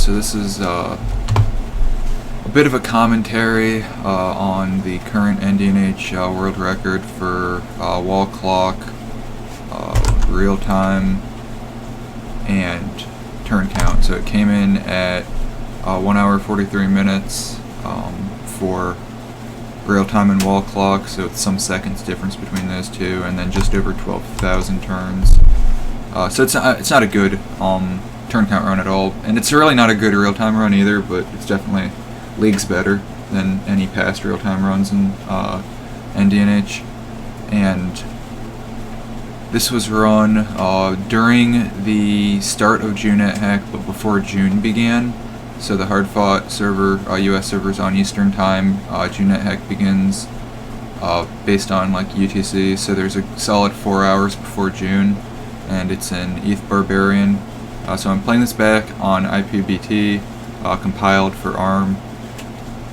So this is a bit of a commentary on the current notdNH world record for wall clock, real time, and turn count. So it came in at 1 hour 43 minutes for real time and wall clock, so it's some seconds difference between those two, and then just over 12,000 turns. So it's not a good turn count run at all, and it's really not a good real time run either, but it's definitely leagues better than any past real time runs in notdNH. And this was run during the start of notdNetHack, but before June began. So the hard-fought server, US servers on Eastern Time, notdNetHack begins based on like UTC. So there's a solid 4 hours before June, and it's in ETH Barbarian. So I'm playing this back on IPBT, compiled for ARM.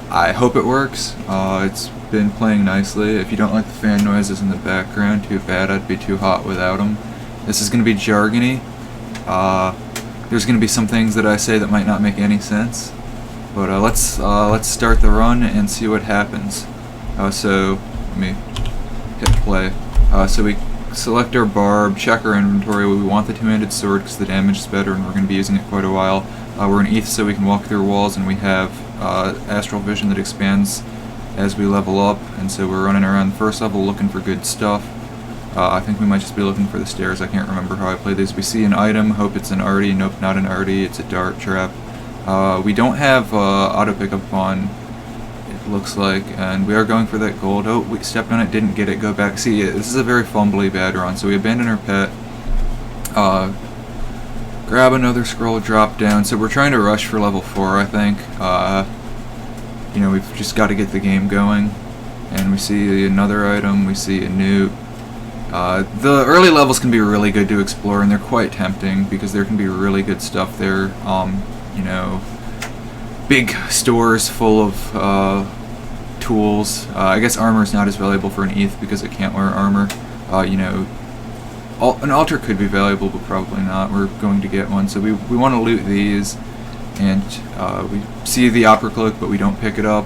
I hope it works. It's been playing nicely. If you don't like the fan noises in the background, too bad. I'd be too hot without them. This is going to be jargony. There's going to be some things that I say that might not make any sense. But let's start the run and see what happens. So let me hit play. So we select our barb, check our inventory. We want the two-handed sword because the damage is better and we're going to be using it quite a while. We're in ETH so we can walk through walls, and we have astral vision that expands as we level up, and so we're running around the first level looking for good stuff. I think we might just be looking for the stairs. I can't remember how I play these. We see an item, hope it's an arty. Nope, not an arty, it's a dart trap. We don't have auto pickup on, it looks like, and we are going for that gold. Oh, we stepped on it, didn't get it, go back. See, this is a very fumbly bad run, so we abandon our pet. Grab another scroll, drop down. So we're trying to rush for level 4, I think. You know, we've just got to get the game going. And we see another item, we see a newt. The early levels can be really good to explore, and they're quite tempting because there can be really good stuff there. You know, big stores full of tools. I guess armor is not as valuable for an ETH because it can't wear armor. You know, an altar could be valuable, but probably not. We're going to get one, so we want to loot these. And we see the opera cloak, but we don't pick it up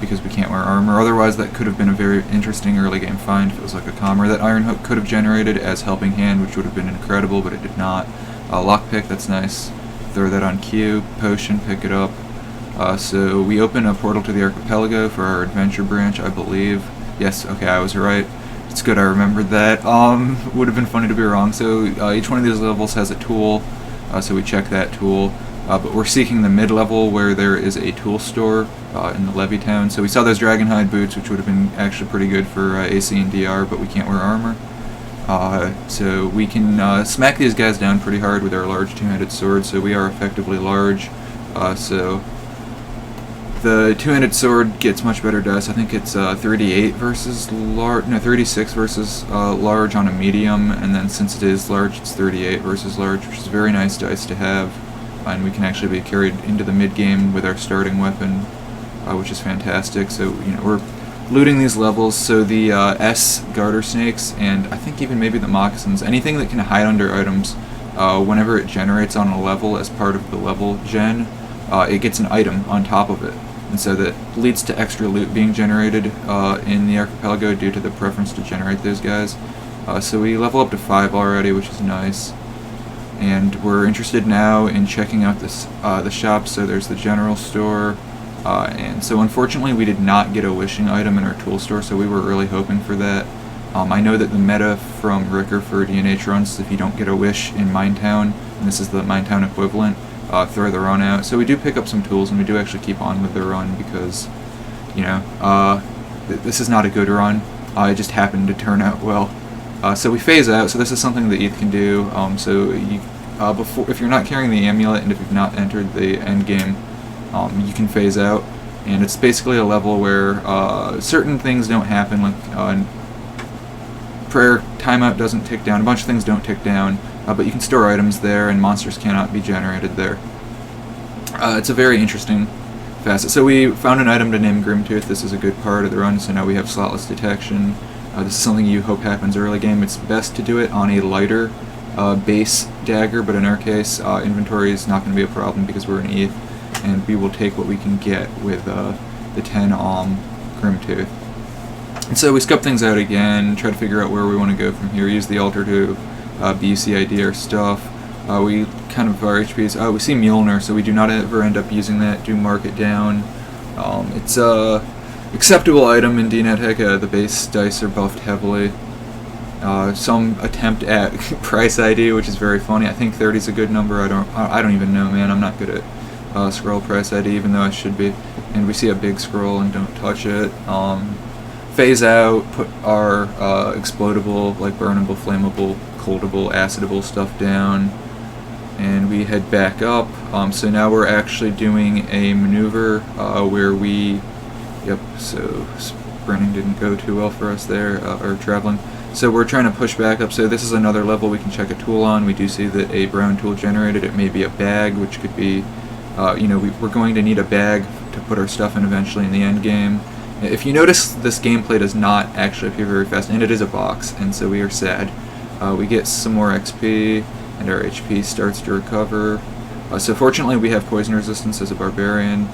because we can't wear armor. Otherwise, that could have been a very interesting early game find if it was like a commer. That iron hook could have generated as helping hand, which would have been incredible, but it did not. Lockpick, that's nice. Throw that on Q. Potion, pick it up. So we open a portal to the archipelago for our adventure branch, I believe. Yes, okay, I was right. It's good I remembered that. Would have been funny to be wrong. So each one of these levels has a tool, so we check that tool. But we're seeking the mid-level where there is a tool store in the Levy Town. So we saw those Dragonhide boots, which would have been actually pretty good for AC and DR, but we can't wear armor. So we can smack these guys down pretty hard with our large two-handed sword, so we are effectively large. So the two-handed sword gets much better dice. I think it's 38 versus large, no, 36 versus large on a medium, and then since it is large, it's 38 versus large, which is very nice dice to have. And we can actually be carried into the mid-game with our starting weapon, which is fantastic. So, you know, we're looting these levels. So the S garter snakes, and I think even maybe the moccasins, anything that can hide under items, whenever it generates on a level as part of the level gen, it gets an item on top of it. And so that leads to extra loot being generated in the archipelago due to the preference to generate those guys. So we level up to 5 already, which is nice. And we're interested now in checking out this the shop. So there's the general store, and so unfortunately we did not get a wishing item in our tool store, so we were really hoping for that. I know that the meta from Ricker for dNH runs, if you don't get a wish in Minetown, and this is the Minetown equivalent, throw the run out. So we do pick up some tools, and we do actually keep on with the run because, you know, this is not a good run. It just happened to turn out well. So we phase out. So this is something that ETH can do. So you, if you're not carrying the amulet and if you've not entered the end game, you can phase out. And it's basically a level where certain things don't happen, like prayer timeout doesn't tick down. A bunch of things don't tick down, but you can store items there, and monsters cannot be generated there. It's a very interesting facet. So we found an item to name Grimtooth. This is a good part of the run. So now we have slotless detection. This is something you hope happens early game. It's best to do it on a lighter base dagger, but in our case, inventory is not going to be a problem because we're in ETH, and we will take what we can get with the 10 Grim Tooth. And so we scope things out again, try to figure out where we want to go from here, use the altar to BUCID our stuff. We kind of, our HPs, we see Mjolnir, so we do not ever end up using that, do mark it down. It's a acceptable item in notdNetHack. The base dice are buffed heavily. Some attempt at price ID, which is very funny. I think 30 is a good number. I don't even know, man. I'm not good at scroll price ID, even though I should be. And we see a big scroll and don't touch it. Phase out, put our explodable, like burnable, flammable, coldable, acidable stuff down, and we head back up. So now we're actually doing a maneuver where we, so sprinting didn't go too well for us there, or traveling. So we're trying to push back up. So this is another level we can check a tool on. We do see that a brown tool generated. It may be a bag, which could be, we're going to need a bag to put our stuff in eventually in the end game. If you notice, this gameplay does not actually appear very fast, and it is a box, and so we are sad. We get some more XP, and our HP starts to recover. So fortunately we have poison resistance as a barbarian,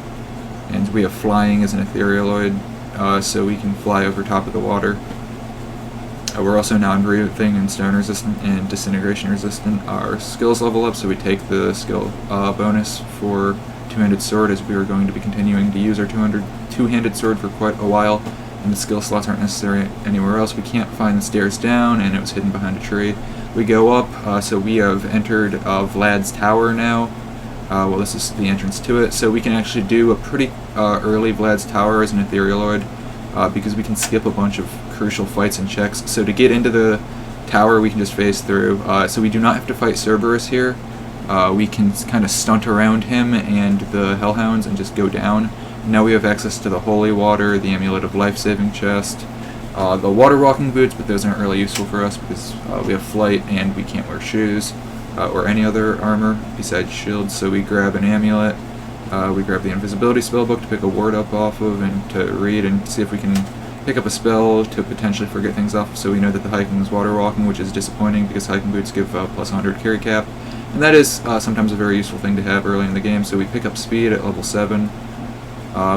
and we have flying as an etherealoid, so we can fly over top of the water. We're also non-breathing and stone resistant and disintegration resistant. Our skills level up, so we take the skill bonus for two-handed sword, as we are going to be continuing to use our two-handed sword for quite a while, and the skill slots aren't necessary anywhere else. We can't find the stairs down, and it was hidden behind a tree. We go up, so we have entered Vlad's tower now. Well, this is the entrance to it, so we can actually do a pretty early Vlad's tower as an etherealoid, because we can skip a bunch of crucial fights and checks. So to get into the tower, we can just phase through. So we do not have to fight Cerberus here. We can kind of stunt around him and the Hellhounds and just go down. Now we have access to the Holy Water, the Amulet of Life-Saving Chest, the Water Walking Boots, but those aren't really useful for us because we have flight and we can't wear shoes or any other armor besides shields. So we grab an amulet, we grab the Invisibility Spellbook to pick a word up off of and to read and see if we can pick up a spell to potentially forget things off. So we know that the hiking is water walking, which is disappointing because hiking boots give plus 100 carry cap. And that is sometimes a very useful thing to have early in the game. So we pick up speed at level 7.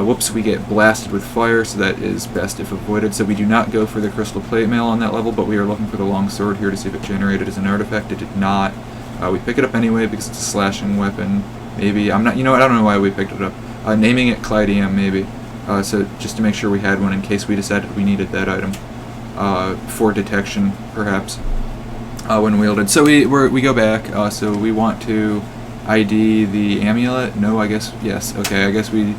Whoops, we get blasted with fire, so that is best if avoided. So we do not go for the crystal plate mail on that level, but we are looking for the long sword here to see if it generated as an artifact. It did not. We pick it up anyway because it's a slashing weapon. Maybe, I'm not, I don't know why we picked it up. Naming it Clydium, maybe. So just to make sure we had one in case we decided we needed that item. For detection, perhaps. When wielded. So we go back, so we want to ID the amulet. No, I guess, yes. Okay, I guess we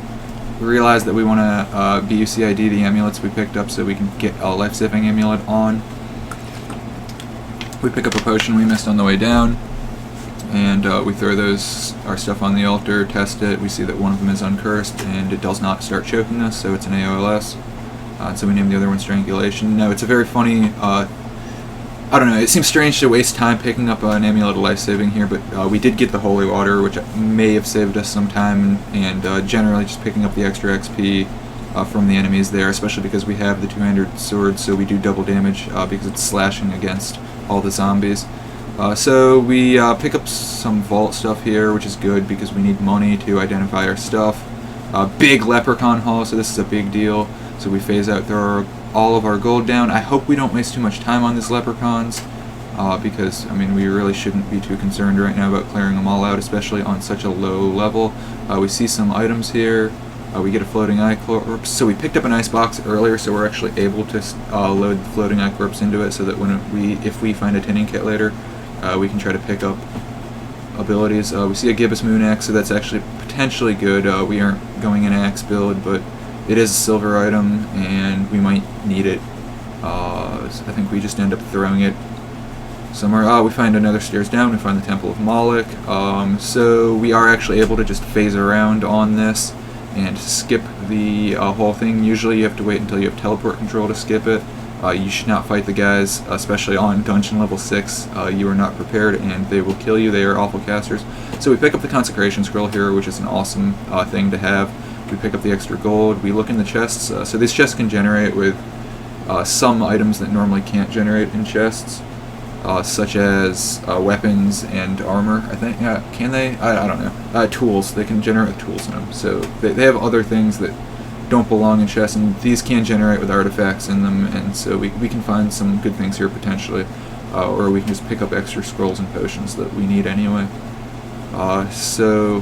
realize that we want to BUCID the amulets we picked up so we can get a life-saving amulet on. We pick up a potion we missed on the way down, and we throw our stuff on the altar, test it. We see that one of them is uncursed, and it does not start choking us, so it's an AOLS. So we name the other one Strangulation. No, it's a very funny, I don't know, it seems strange to waste time picking up an amulet of life-saving here, but we did get the Holy Water, which may have saved us some time, and generally just picking up the extra XP from the enemies there, especially because we have the two-handed sword, so we do double damage because it's slashing against all the zombies. So we pick up some vault stuff here, which is good because we need money to identify our stuff. Big leprechaun haul, so this is a big deal. So we phase out, throw all of our gold down. I hope we don't waste too much time on these leprechauns, because, I mean, we really shouldn't be too concerned right now about clearing them all out, especially on such a low level. We see some items here. We get a floating eye corpse. So we picked up an ice box earlier, so we're actually able to load the floating eye corpse into it, so that if we find a tinning kit later, we can try to pick up abilities. We see a gibbous moon axe, so that's actually potentially good. We aren't going in axe build, but it is a silver item, and we might need it. I think we just end up throwing it somewhere. We find another stairs down, we find the Temple of Moloch. So we are actually able to just phase around on this and skip the whole thing. Usually you have to wait until you have teleport control to skip it. You should not fight the guys, especially on dungeon level 6. You are not prepared and they will kill you. They are awful casters. So we pick up the Consecration Scroll here, which is an awesome thing to have. We pick up the extra gold. We look in the chests. So these chests can generate with some items that normally can't generate in chests. such as weapons and armor, I think. Can they? I don't know. Tools. They can generate tools in them. So they have other things that don't belong in chests, and these can generate with artifacts in them, and so we can find some good things here potentially. Or we can just pick up extra scrolls and potions that we need anyway. So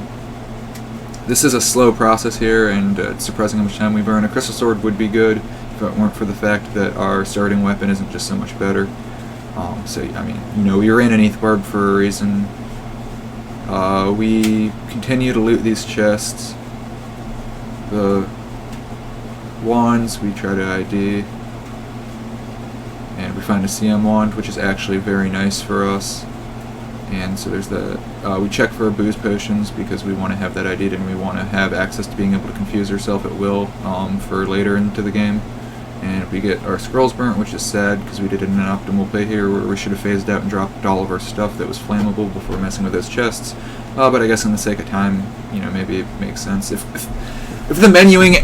this is a slow process here, and it's surprising how much time we burn. A crystal sword would be good if it weren't for the fact that our starting weapon isn't just so much better. So, I mean, you know, you're in an Aethbarb for a reason. We continue to loot these chests. The wands we try to ID. And we find a CM wand, which is actually very nice for us. And so there's the... we check for booze potions because we want to have that ID'd, and we want to have access to being able to confuse ourselves at will for later into the game. And we get our scrolls burnt, which is sad because we did an optimal play here where we should have phased out and dropped all of our stuff that was flammable before messing with those chests. But I guess in the sake of time, you know, maybe it makes sense. If the menuing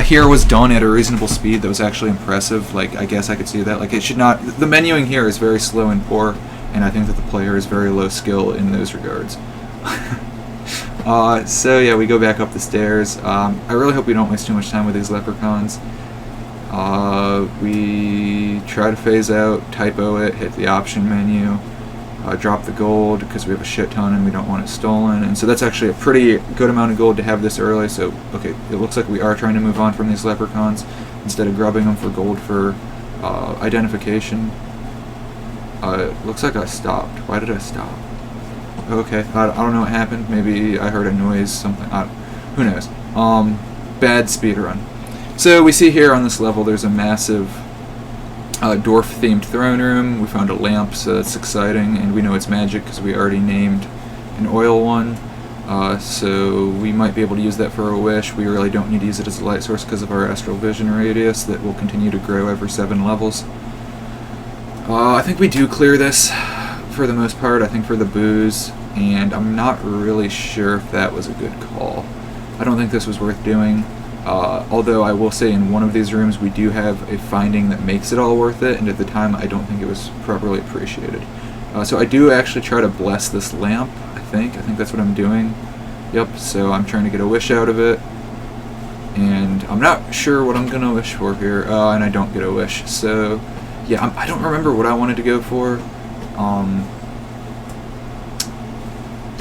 here was done at a reasonable speed that was actually impressive, like, I guess I could see that. Like, it should not... The menuing here is very slow and poor, and I think that the player is very low skill in those regards. So yeah, we go back up the stairs. I really hope we don't waste too much time with these leprechauns. We try to phase out, typo it, hit the option menu, drop the gold because we have a shit ton and we don't want it stolen. And so that's actually a pretty good amount of gold to have this early. So, okay, it looks like we are trying to move on from these leprechauns instead of grubbing them for gold for identification. Looks like I stopped. Why did I stop? Okay, I don't know what happened. Maybe I heard a noise, something. Who knows? Bad speedrun. So we see here on this level there's a massive dwarf-themed throne room. We found a lamp, so that's exciting, and we know it's magic because we already named an oil one. So we might be able to use that for a wish. We really don't need to use it as a light source because of our astral vision radius that will continue to grow every 7 levels. I think we do clear this for the most part, I think for the booze, and I'm not really sure if that was a good call. I don't think this was worth doing. Although I will say in one of these rooms we do have a finding that makes it all worth it, and at the time I don't think it was properly appreciated. So I do actually try to bless this lamp, I think that's what I'm doing. Yep, so I'm trying to get a wish out of it, and I'm not sure what I'm going to wish for here, and I don't get a wish. So yeah, I don't remember what I wanted to go for.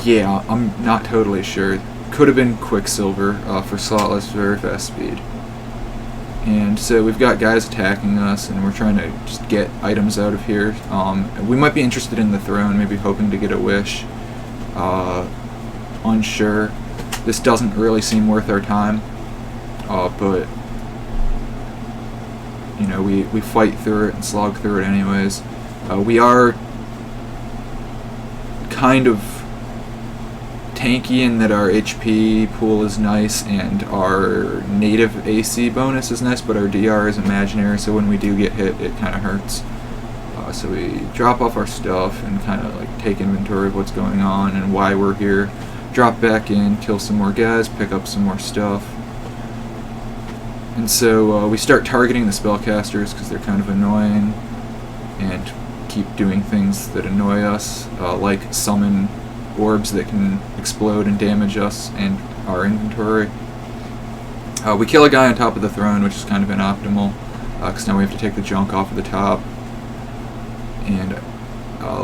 Yeah, I'm not totally sure. Could have been Quicksilver for slotless, very fast speed. And so we've got guys attacking us, and we're trying to just get items out of here. We might be interested in the throne, maybe hoping to get a wish. Unsure. This doesn't really seem worth our time, but you know, we fight through it and slog through it anyways. We are kind of tanky in that our HP pool is nice and our native AC bonus is nice, but our DR is imaginary, so when we do get hit, it kind of hurts. So we drop off our stuff and kind of like take inventory of what's going on and why we're here. Drop back in, kill some more guys, pick up some more stuff. And so we start targeting the spellcasters because they're kind of annoying, and keep doing things that annoy us, like summon orbs that can explode and damage us and our inventory. We kill a guy on top of the throne, which is kind of inoptimal, because now we have to take the junk off of the top and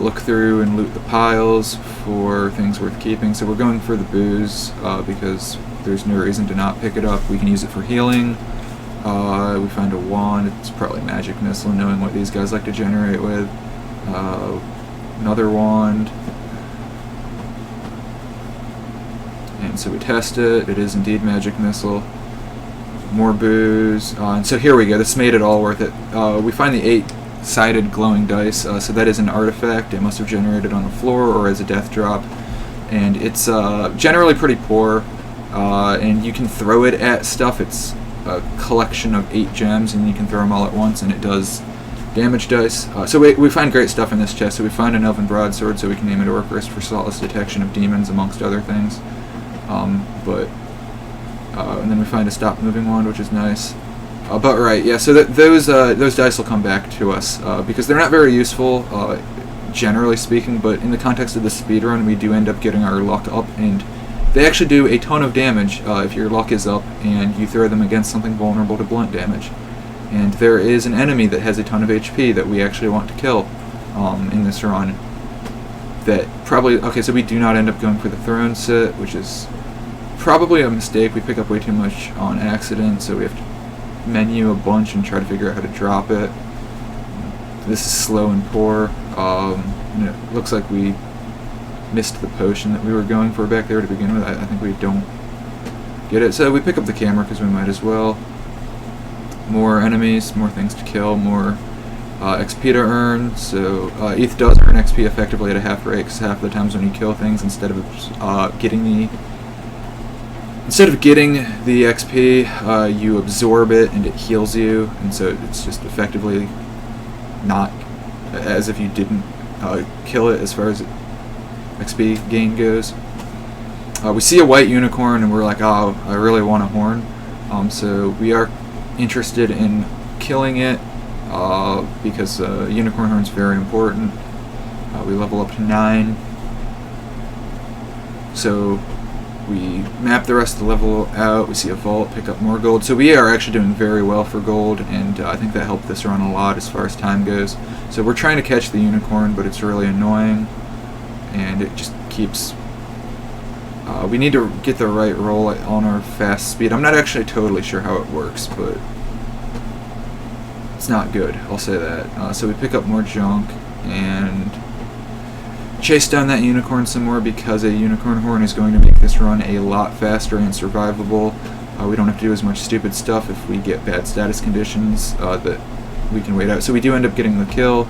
look through and loot the piles for things worth keeping. So we're going for the booze because there's no reason to not pick it up. We can use it for healing. We find a wand. It's probably magic missile, knowing what these guys like to generate with. Another wand. And so we test it. It is indeed magic missile. More booze. And so here we go. This made it all worth it. We find the 8-sided glowing dice. So that is an artifact. It must have generated on the floor or as a death drop. And it's generally pretty poor. And you can throw it at stuff. It's a collection of 8 gems, and you can throw them all at once, and it does damage dice. So we find great stuff in this chest. So we find an elven broadsword, so we can name it Orcrist for slotless detection of demons, amongst other things. And then we find a stop moving wand, which is nice. But right, yeah. So those dice will come back to us because they're not very useful. generally speaking, but in the context of the speedrun, we do end up getting our luck up, and they actually do a ton of damage if your luck is up and you throw them against something vulnerable to blunt damage. And there is an enemy that has a ton of HP that we actually want to kill in this run. That probably, okay, so we do not end up going for the throne sit, which is probably a mistake. We pick up way too much on accident, so we have to menu a bunch and try to figure out how to drop it. This is slow and poor. And it looks like we missed the potion that we were going for back there to begin with. I think we don't get it. So we pick up the camera because we might as well. More enemies, more things to kill, more XP to earn. So ETH does earn XP effectively at a half rate, because half the times when you kill things, instead of getting the XP, you absorb it and it heals you, and so it's just effectively not as if you didn't kill it as far as XP gain goes. We see a white unicorn and we're like, oh, I really want a horn. So we are interested in killing it because unicorn horn is very important. We level up to 9. So we map the rest of the level out. We see a vault, pick up more gold. So we are actually doing very well for gold, and I think that helped this run a lot as far as time goes. So we're trying to catch the unicorn, but it's really annoying, and it just keeps... we need to get the right roll on our fast speed. I'm not actually totally sure how it works, but it's not good, I'll say that. So we pick up more junk and chase down that unicorn some more, because a unicorn horn is going to make this run a lot faster and survivable. We don't have to do as much stupid stuff if we get bad status conditions that we can wait out. So we do end up getting the kill,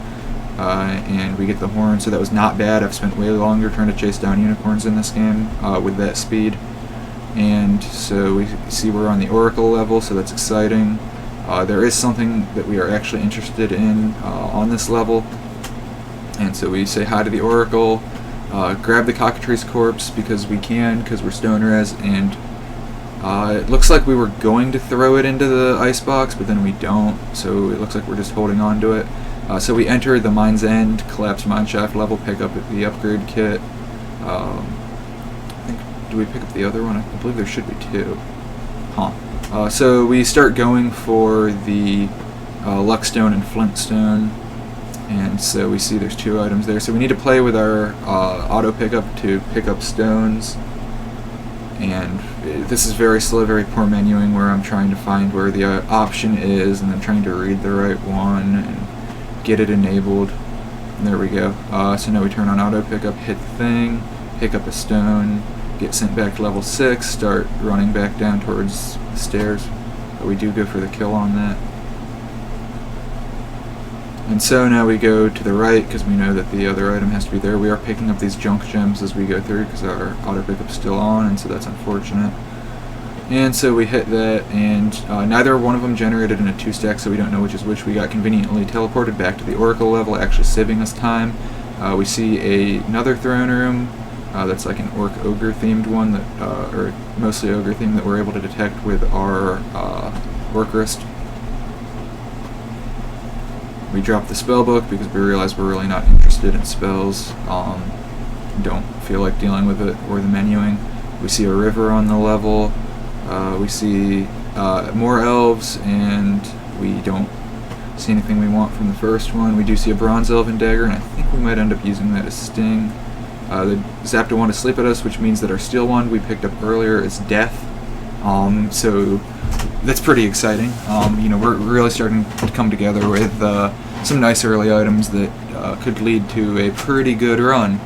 and we get the horn, so that was not bad. I've spent way longer trying to chase down unicorns in this game with that speed. And so we see we're on the Oracle level, so that's exciting. There is something that we are actually interested in on this level. And so we say hi to the Oracle, grab the cockatrice corpse because we can, because we're stone res, and it looks like we were going to throw it into the icebox, but then we don't, so it looks like we're just holding on to it. So we enter the Mine's End collapsed mineshaft level, pick up the upgrade kit. I think, do we pick up the other one? I believe there should be 2. So we start going for the Luckstone and Flintstone. And so we see there's 2 items there. So we need to play with our auto pickup to pick up stones. And this is very slow, very poor menuing, where I'm trying to find where the option is and then trying to read the right one and get it enabled. And there we go. So now we turn on auto pickup, hit the thing, pick up a stone, get sent back to level 6, start running back down towards the stairs. But we do go for the kill on that. And so now we go to the right, because we know that the other item has to be there. We are picking up these junk gems as we go through, because our auto pickup's still on, and so that's unfortunate. And so we hit that, and neither one of them generated in a 2-stack, so we don't know which is which. We got conveniently teleported back to the Oracle level, actually saving us time. We see another throne room that's like an Orc-Ogre themed one, that, or mostly Ogre themed, that we're able to detect with our Orc Wrist. We drop the spellbook because we realize we're really not interested in spells. Don't feel like dealing with it or the menuing. We see a river on the level. We see more elves, and we don't see anything we want from the first one. We do see a bronze elven dagger, and I think we might end up using that as sting. The Zapta wand to sleep at us, which means that our steel wand we picked up earlier is death. So that's pretty exciting. You know, we're really starting to come together with some nice early items that could lead to a pretty good run.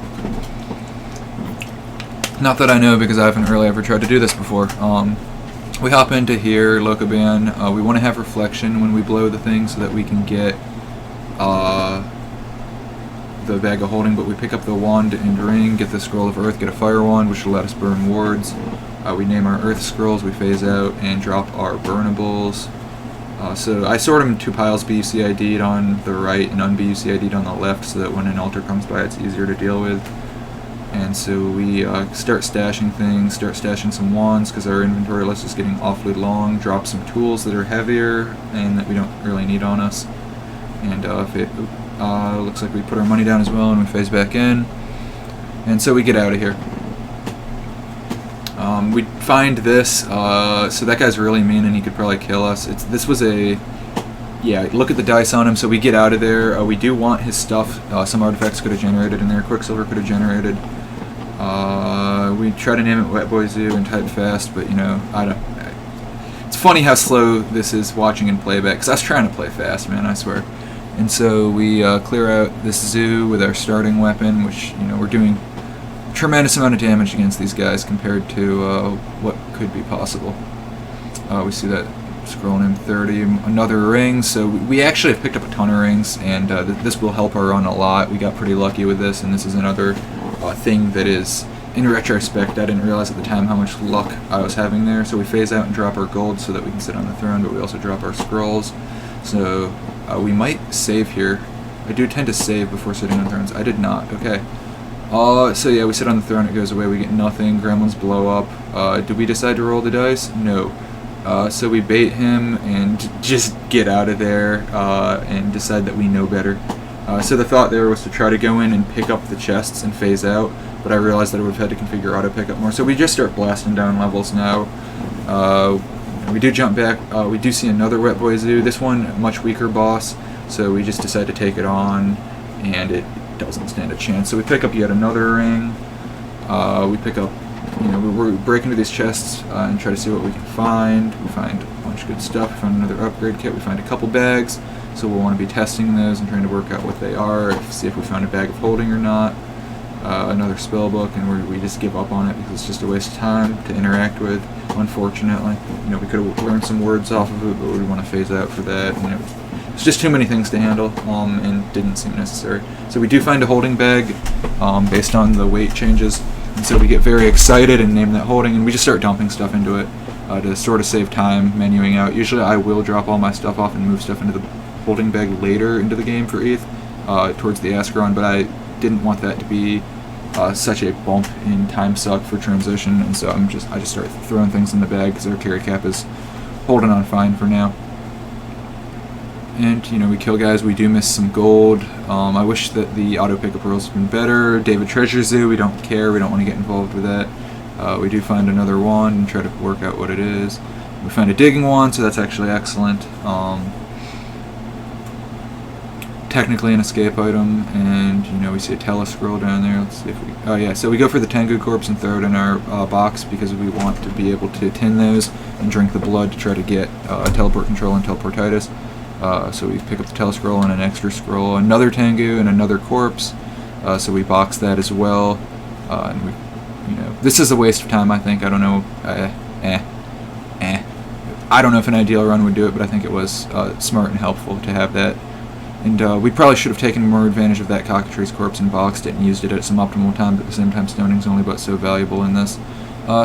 Not that I know, because I haven't really ever tried to do this before. We hop into here, Locoban. We want to have reflection when we blow the thing so that we can get the bag of holding, but we pick up the wand and ring, get the scroll of earth, get a fire wand, which will let us burn wards. We name our earth scrolls, we phase out, and drop our burnables. So I sort them in 2 piles, BUCID'd on the right and un-BUCID'd on the left, so that when an altar comes by it's easier to deal with. And so we start stashing things, start stashing some wands, because our inventory list is getting awfully long, drop some tools that are heavier and that we don't really need on us. And Looks like we put our money down as well, and we phase back in. And so we get out of here. We find this, so that guy's really mean and he could probably kill us. This was a, yeah, look at the dice on him, so we get out of there. We do want his stuff. Some artifacts could have generated in there, Quicksilver could have generated. We try to name it Wet Boy Zoo and type fast, but you know, it's funny how slow this is watching in playback, because I was trying to play fast, man, I swear. And so we clear out this zoo with our starting weapon, which, you know, we're doing tremendous amount of damage against these guys compared to what could be possible. We see that scrolling in 30, another ring, so we actually have picked up a ton of rings, and this will help our run a lot. We got pretty lucky with this, and this is another thing that is, in retrospect, I didn't realize at the time how much luck I was having there. So we phase out and drop our gold so that we can sit on the throne, but we also drop our scrolls. So we might save here. I do tend to save before sitting on thrones. I did not. Okay. So yeah, we sit on the throne, it goes away, we get nothing, gremlins blow up. Did we decide to roll the dice? No. So we bait him and just get out of there and decide that we know better. So the thought there was to try to go in and pick up the chests and phase out, but I realized that I would have had to configure auto pickup more. So we just start blasting down levels now. We do jump back. We do see another Wet Boy Zoo. This one, much weaker boss, so we just decide to take it on, and it doesn't stand a chance. So we pick up yet another ring. We pick up, you know, we break into these chests and try to see what we can find. We find a bunch of good stuff. We find another upgrade kit. We find a couple bags. So we'll want to be testing those and trying to work out what they are, see if we found a bag of holding or not. Another spell book, and we just give up on it because it's just a waste of time to interact with, unfortunately. You know, we could have learned some words off of it, but we want to phase out for that. And it's just too many things to handle, and didn't seem necessary. So we do find a holding bag based on the weight changes, and so we get very excited and name that holding, and we just start dumping stuff into it to sort of save time menuing out. Usually I will drop all my stuff off and move stuff into the holding bag later into the game for ETH, towards the Ascaron, but I didn't want that to be such a bump in time suck for transition, and so I just start throwing things in the bag because our carry cap is holding on fine for now. And, you know, we kill guys, we do miss some gold. I wish that the auto pickup rolls had been better. David Treasure Zoo, we don't care, we don't want to get involved with that. We do find another wand and try to work out what it is. We find a digging wand, so that's actually excellent. Technically an escape item, and, you know, we see a telescroll down there. Let's see if we, oh yeah, so we go for the Tengu corpse and throw it in our box because we want to be able to tin those and drink the blood to try to get teleport control and teleportitis. So we pick up the telescroll and an extra scroll, another Tengu and another corpse, so we box that as well. And we, you know, this is a waste of time, I think. I don't know, I don't know if an ideal run would do it, but I think it was smart and helpful to have that. And we probably should have taken more advantage of that Cockatrice corpse and boxed it and used it at some optimal time, but at the same time stoning's only but so valuable in this.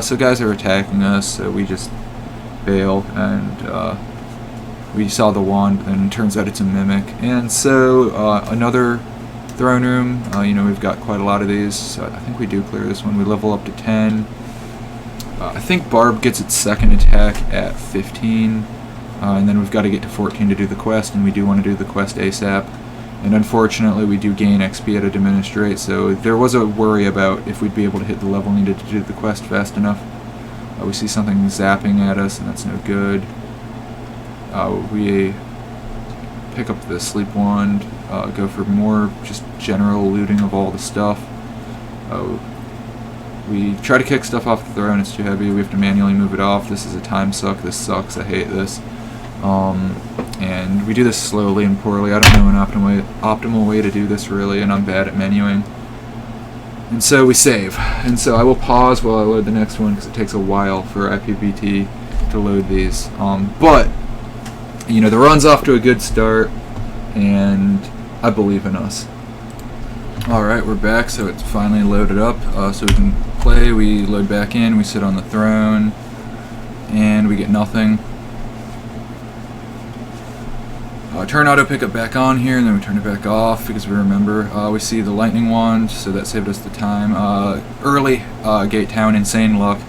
So guys are attacking us, so we just bail, and we saw the wand, and it turns out it's a mimic. And so another throne room, you know, we've got quite a lot of these, so I think we do clear this one. We level up to 10. I think Barb gets its second attack at 15. And then we've got to get to 14 to do the quest, and we do want to do the quest ASAP. And unfortunately, we do gain XP at a diminished rate, so there was a worry about if we'd be able to hit the level needed to do the quest fast enough. We see something zapping at us, and that's no good. We pick up the sleep wand, go for more just general looting of all the stuff. We try to kick stuff off the throne, it's too heavy, we have to manually move it off. This is a time suck, this sucks, I hate this. And we do this slowly and poorly. I don't know an optimal way to do this really, and I'm bad at menuing. And so we save. And so I will pause while I load the next one because it takes a while for IPBT to load these. But, you know, the run's off to a good start, and I believe in us. Alright, we're back, so it's finally loaded up, so we can play. We load back in, we sit on the throne, and we get nothing. Turn auto pickup back on here, and then we turn it back off because we remember. We see the lightning wand, so that saved us the time. Early Gate Town, insane luck.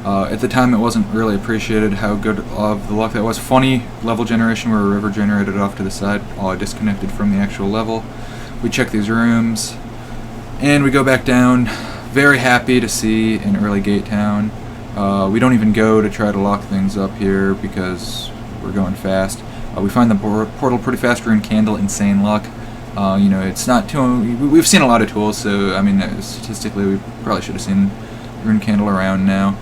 At the time, it wasn't really appreciated how good of the luck that was. Funny level generation where a river generated off to the side, all disconnected from the actual level. We check these rooms, and we go back down. Very happy to see an early gate town. We don't even go to try to lock things up here because we're going fast. We find the portal pretty fast. Rune Candle, insane luck. You know, it's not too. We've seen a lot of tools, so I mean, statistically, we probably should have seen Rune Candle around now.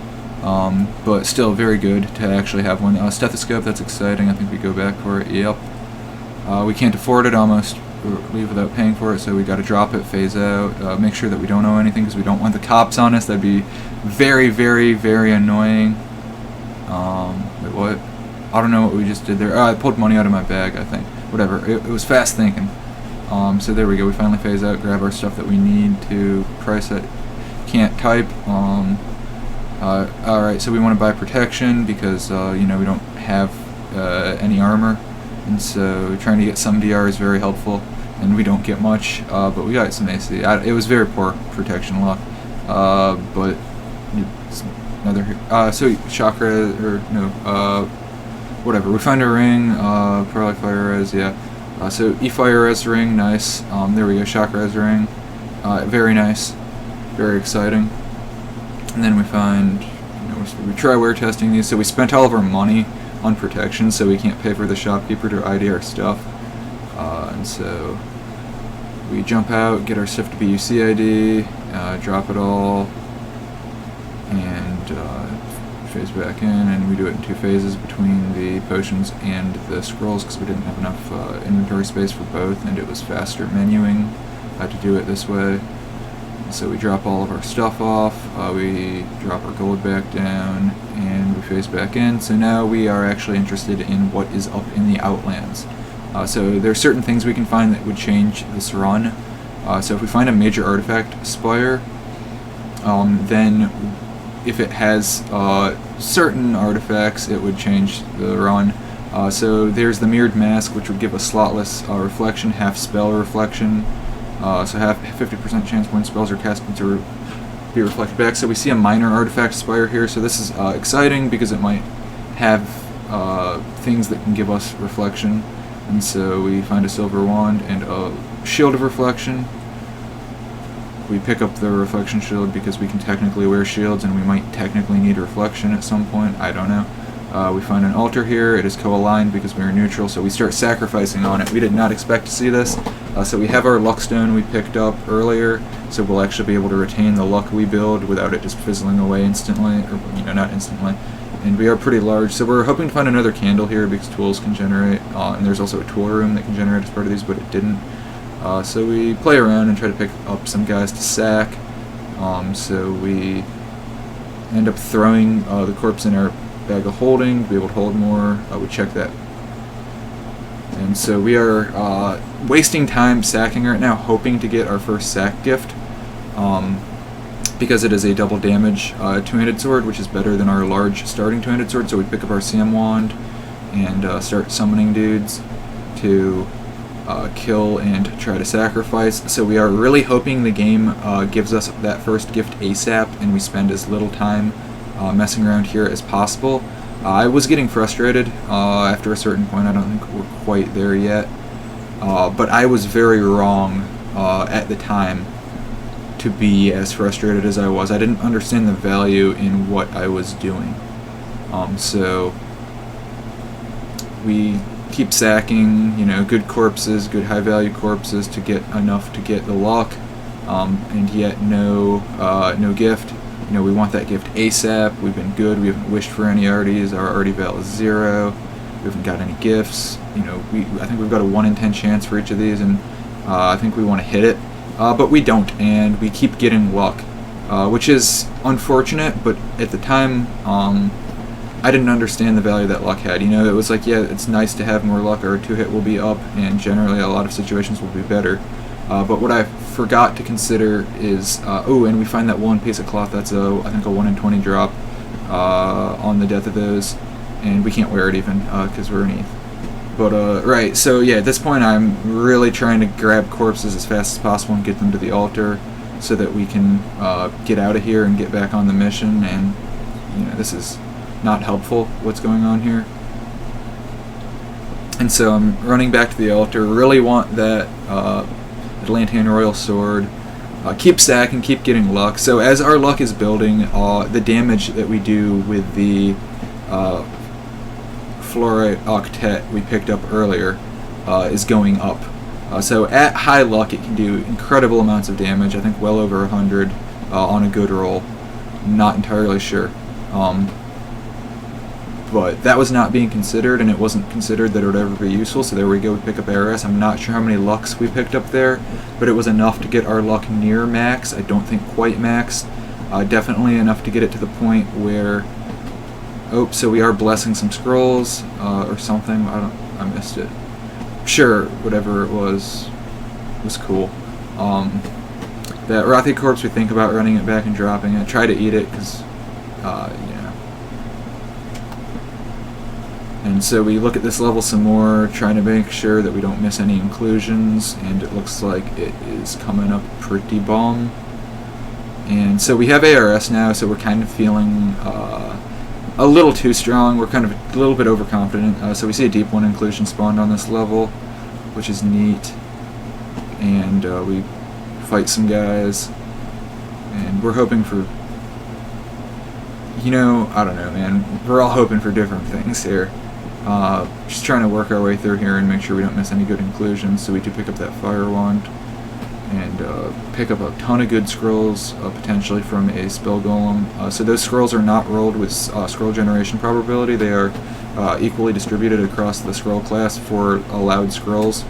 But still very good to actually have one. Stethoscope, that's exciting. I think we go back for it. Yep. We can't afford it, almost leave without paying for it, so we got to drop it, phase out, make sure that we don't owe anything because we don't want the cops on us. That'd be very, very, very annoying. Wait, what? I don't know what we just did there. I pulled money out of my bag, I think. Whatever. It was fast thinking. So there we go. We finally phase out, grab our stuff that we need to price it. Can't type. Alright, so we want to buy protection because, you know, we don't have any armor. And so trying to get some DR is very helpful. And we don't get much, but we got some AC. It was very poor protection luck. But another so chakra, or no, whatever. We find a ring, probably fire res, yeah. So E-fire res ring, nice. There we go, shock res ring. Very nice. Very exciting. And then we find, you know, we try wear testing these, so we spent all of our money on protection, so we can't pay for the shopkeeper to ID our stuff. And so we jump out, get our stuff to BUC ID, drop it all, and phase back in, and we do it in 2 phases between the potions and the scrolls because we didn't have enough inventory space for both, and it was faster menuing to do it this way. So we drop all of our stuff off, we drop our gold back down, and we phase back in. So now we are actually interested in what is up in the Outlands. So there are certain things we can find that would change this run. So if we find a major artifact spire, then if it has certain artifacts, it would change the run. So there's the Mirrored Mask, which would give a slotless reflection, half spell reflection. So have 50% chance when spells are casted to be reflected back. So we see a minor artifact spire here. So this is exciting because it might have things that can give us reflection. And so we find a silver wand and a shield of reflection. We pick up the reflection shield because we can technically wear shields and we might technically need reflection at some point. I don't know. We find an altar here. It is co-aligned because we are neutral, so we start sacrificing on it. We did not expect to see this. So we have our luck stone we picked up earlier, so we'll actually be able to retain the luck we build without it just fizzling away instantly, or, you know, not instantly. And we are pretty large, so we're hoping to find another candle here because tools can generate, and there's also a tool room that can generate as part of these, but it didn't. So we play around and try to pick up some guys to sack. So we end up throwing the corpse in our bag of holding to be able to hold more. We check that. And so we are wasting time sacking right now, hoping to get our first sack gift. Because it is a double damage two-handed sword, which is better than our large starting two-handed sword. So we pick up our CM wand and start summoning dudes to kill and try to sacrifice. So we are really hoping the game gives us that first gift ASAP and we spend as little time messing around here as possible. I was getting frustrated after a certain point. I don't think we're quite there yet. But I was very wrong at the time to be as frustrated as I was. I didn't understand the value in what I was doing. So we keep sacking, you know, good corpses, good high value corpses to get enough to get the luck, and yet no gift. You know, we want that gift ASAP. We've been good. We haven't wished for any arties. Our artie val is 0. We haven't got any gifts. You know, I think we've got a 1 in 10 chance for each of these, and I think we want to hit it. But we don't, and we keep getting luck, which is unfortunate, but at the time, I didn't understand the value that luck had. You know, it was like, yeah, it's nice to have more luck, or a 2-hit will be up, and generally a lot of situations will be better. But what I forgot to consider is, oh, and we find that one piece of cloth that's I think a 1 in 20 drop on the death of those, and we can't wear it even because we're an ETH. But, right, so yeah, at this point I'm really trying to grab corpses as fast as possible and get them to the altar so that we can get out of here and get back on the mission and you know, this is not helpful, what's going on here. And so I'm running back to the altar, really want that Atlantean Royal Sword. Keep stacking, keep getting luck. So as our luck is building, the damage that we do with the Fluorite Octet we picked up earlier is going up. So at high luck it can do incredible amounts of damage, I think well over 100 on a good roll. Not entirely sure. But that was not being considered, and it wasn't considered that it would ever be useful, so there we go, we pick up ARS. I'm not sure how many lucks we picked up there, but it was enough to get our luck near max. I don't think quite max. Definitely enough to get it to the point where... Oh, so we are blessing some scrolls, or something. I missed it. Sure, whatever it was cool. That Rothy Corpse, we think about running it back and dropping it. Try to eat it, because, you know. And so we look at this level some more, trying to make sure that we don't miss any inclusions, and it looks like it is coming up pretty bomb. And so we have ARS now, so we're kind of feeling a little too strong. We're kind of a little bit overconfident. So we see a deep one inclusion spawned on this level, which is neat. And we fight some guys, and we're hoping for, you know, I don't know, man. We're all hoping for different things here. Just trying to work our way through here and make sure we don't miss any good inclusions. So we do pick up that Fire Wand and pick up a ton of good scrolls, potentially from a Spell Golem. So those scrolls are not rolled with scroll generation probability. They are equally distributed across the scroll class for allowed scrolls.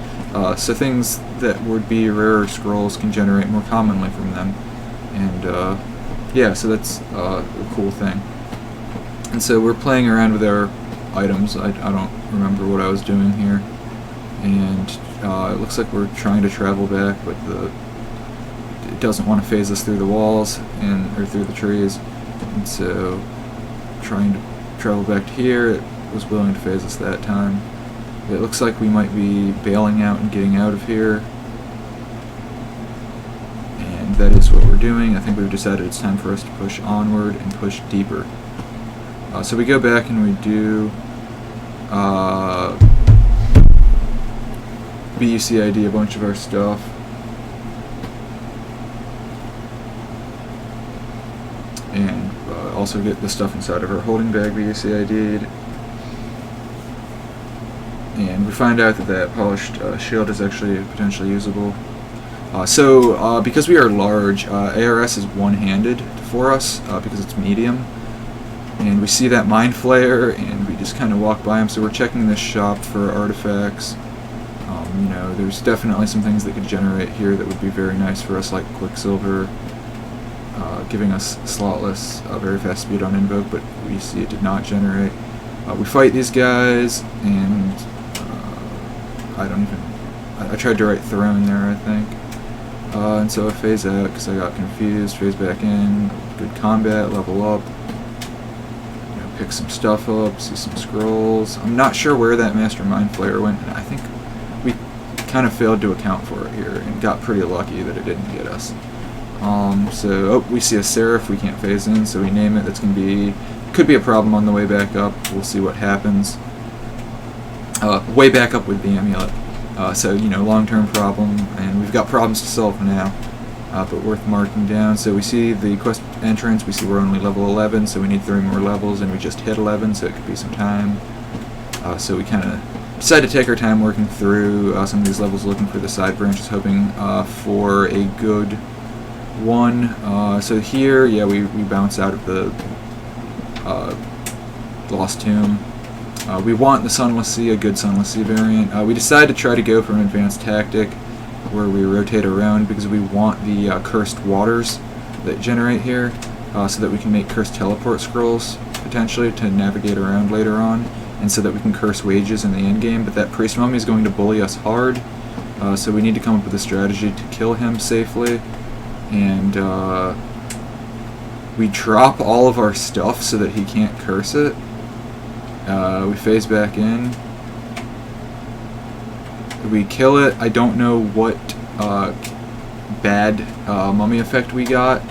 So things that would be rarer scrolls can generate more commonly from them. And yeah, so that's a cool thing. And so we're playing around with our items. I don't remember what I was doing here. And it looks like we're trying to travel back, but it doesn't want to phase us through the walls or through the trees. And so trying to travel back to here, it was willing to phase us that time. It looks like we might be bailing out and getting out of here. And that is what we're doing. I think we've decided it's time for us to push onward and push deeper. So we go back and we do BUCID a bunch of our stuff. And also get the stuff inside of our holding bag BUCID'd. And we find out that that polished shield is actually potentially usable. So because we are large, ARS is one-handed for us because it's medium. And we see that Mind Flayer, and we just kind of walk by him. So we're checking this shop for artifacts. You know, there's definitely some things that could generate here that would be very nice for us, like Quicksilver, giving us slotless, very fast speed on invoke, but we see it did not generate. We fight these guys, and I tried to write Throne there, I think. And so I phase out because I got confused, phase back in, good combat, level up. Pick some stuff up, see some scrolls. I'm not sure where that Master Mind Flayer went. I think we kind of failed to account for it here and got pretty lucky that it didn't get us. We see a Seraph we can't phase in, so we name it. That's going to be, could be a problem on the way back up. We'll see what happens. Way back up with the amulet. So, you know, long-term problem, and we've got problems to solve now. But worth marking down. So we see the quest entrance, we see we're only level 11, so we need 3 more levels, and we just hit 11, so it could be some time. So we kind of decided to take our time working through some of these levels, looking for the side branches, hoping for a good one. So here, yeah, we bounce out of the Lost Tomb. We want the Sunless Sea, a good Sunless Sea variant. We decided to try to go for an advanced tactic, where we rotate around because we want the cursed waters that generate here, so that we can make cursed teleport scrolls potentially to navigate around later on, and so that we can curse wages in the end game. But that priest mummy is going to bully us hard, so we need to come up with a strategy to kill him safely. And we drop all of our stuff so that he can't curse it. We phase back in. We kill it. I don't know what bad mummy effect we got.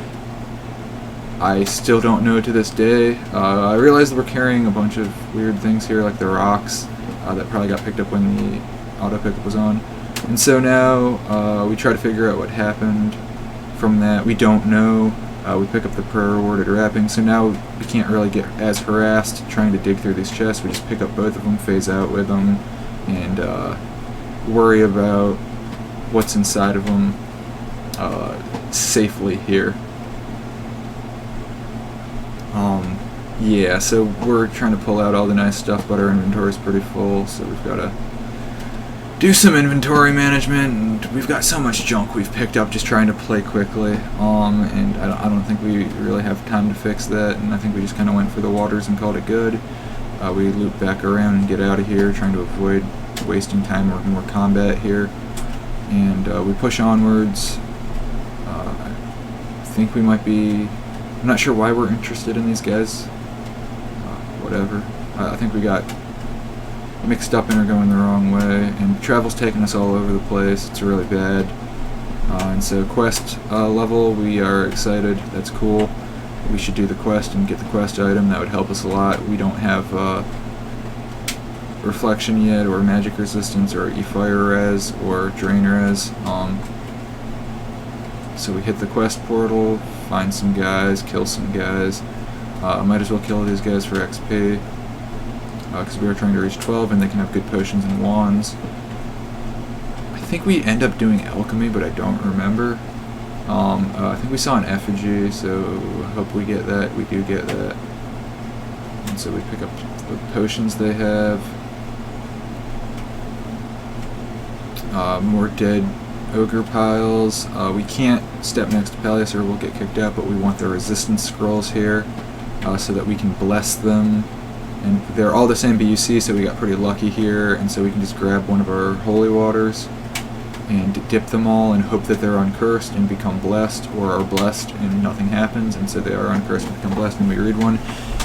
I still don't know to this day. I realized we're carrying a bunch of weird things here, like the rocks that probably got picked up when the auto pickup was on. And so now we try to figure out what happened from that. We don't know. We pick up the per-awarded wrapping, so now we can't really get as harassed trying to dig through these chests. We just pick up both of them, phase out with them, and worry about what's inside of them safely here. Yeah, so we're trying to pull out all the nice stuff, but our inventory is pretty full, so we've got to do some inventory management, and we've got so much junk we've picked up just trying to play quickly, and I don't think we really have time to fix that, and I think we just kind of went for the waters and called it good. We loop back around and get out of here, trying to avoid wasting time or more combat here, and we push onwards. I think we might be... I'm not sure why we're interested in these guys. Whatever. I think we got mixed up and are going the wrong way, and travel's taking us all over the place. It's really bad. And so quest level, we are excited. That's cool. We should do the quest and get the quest item. That would help us a lot. We don't have reflection yet, or magic resistance, or e-fire res, or drain res. So we hit the quest portal, find some guys, kill some guys. Might as well kill these guys for XP, because we are trying to reach 12 and they can have good potions and wands. I think we end up doing alchemy, but I don't remember. I think we saw an effigy, so I hope we get that. We do get that. And so we pick up the potions they have. More dead ogre piles. We can't step next to Peleus or we'll get kicked out, but we want the resistance scrolls here so that we can bless them. And they're all the same BUC, so we got pretty lucky here, and so we can just grab one of our holy waters and dip them all and hope that they're uncursed and become blessed, or are blessed and nothing happens, and so they are uncursed and become blessed, and we read one.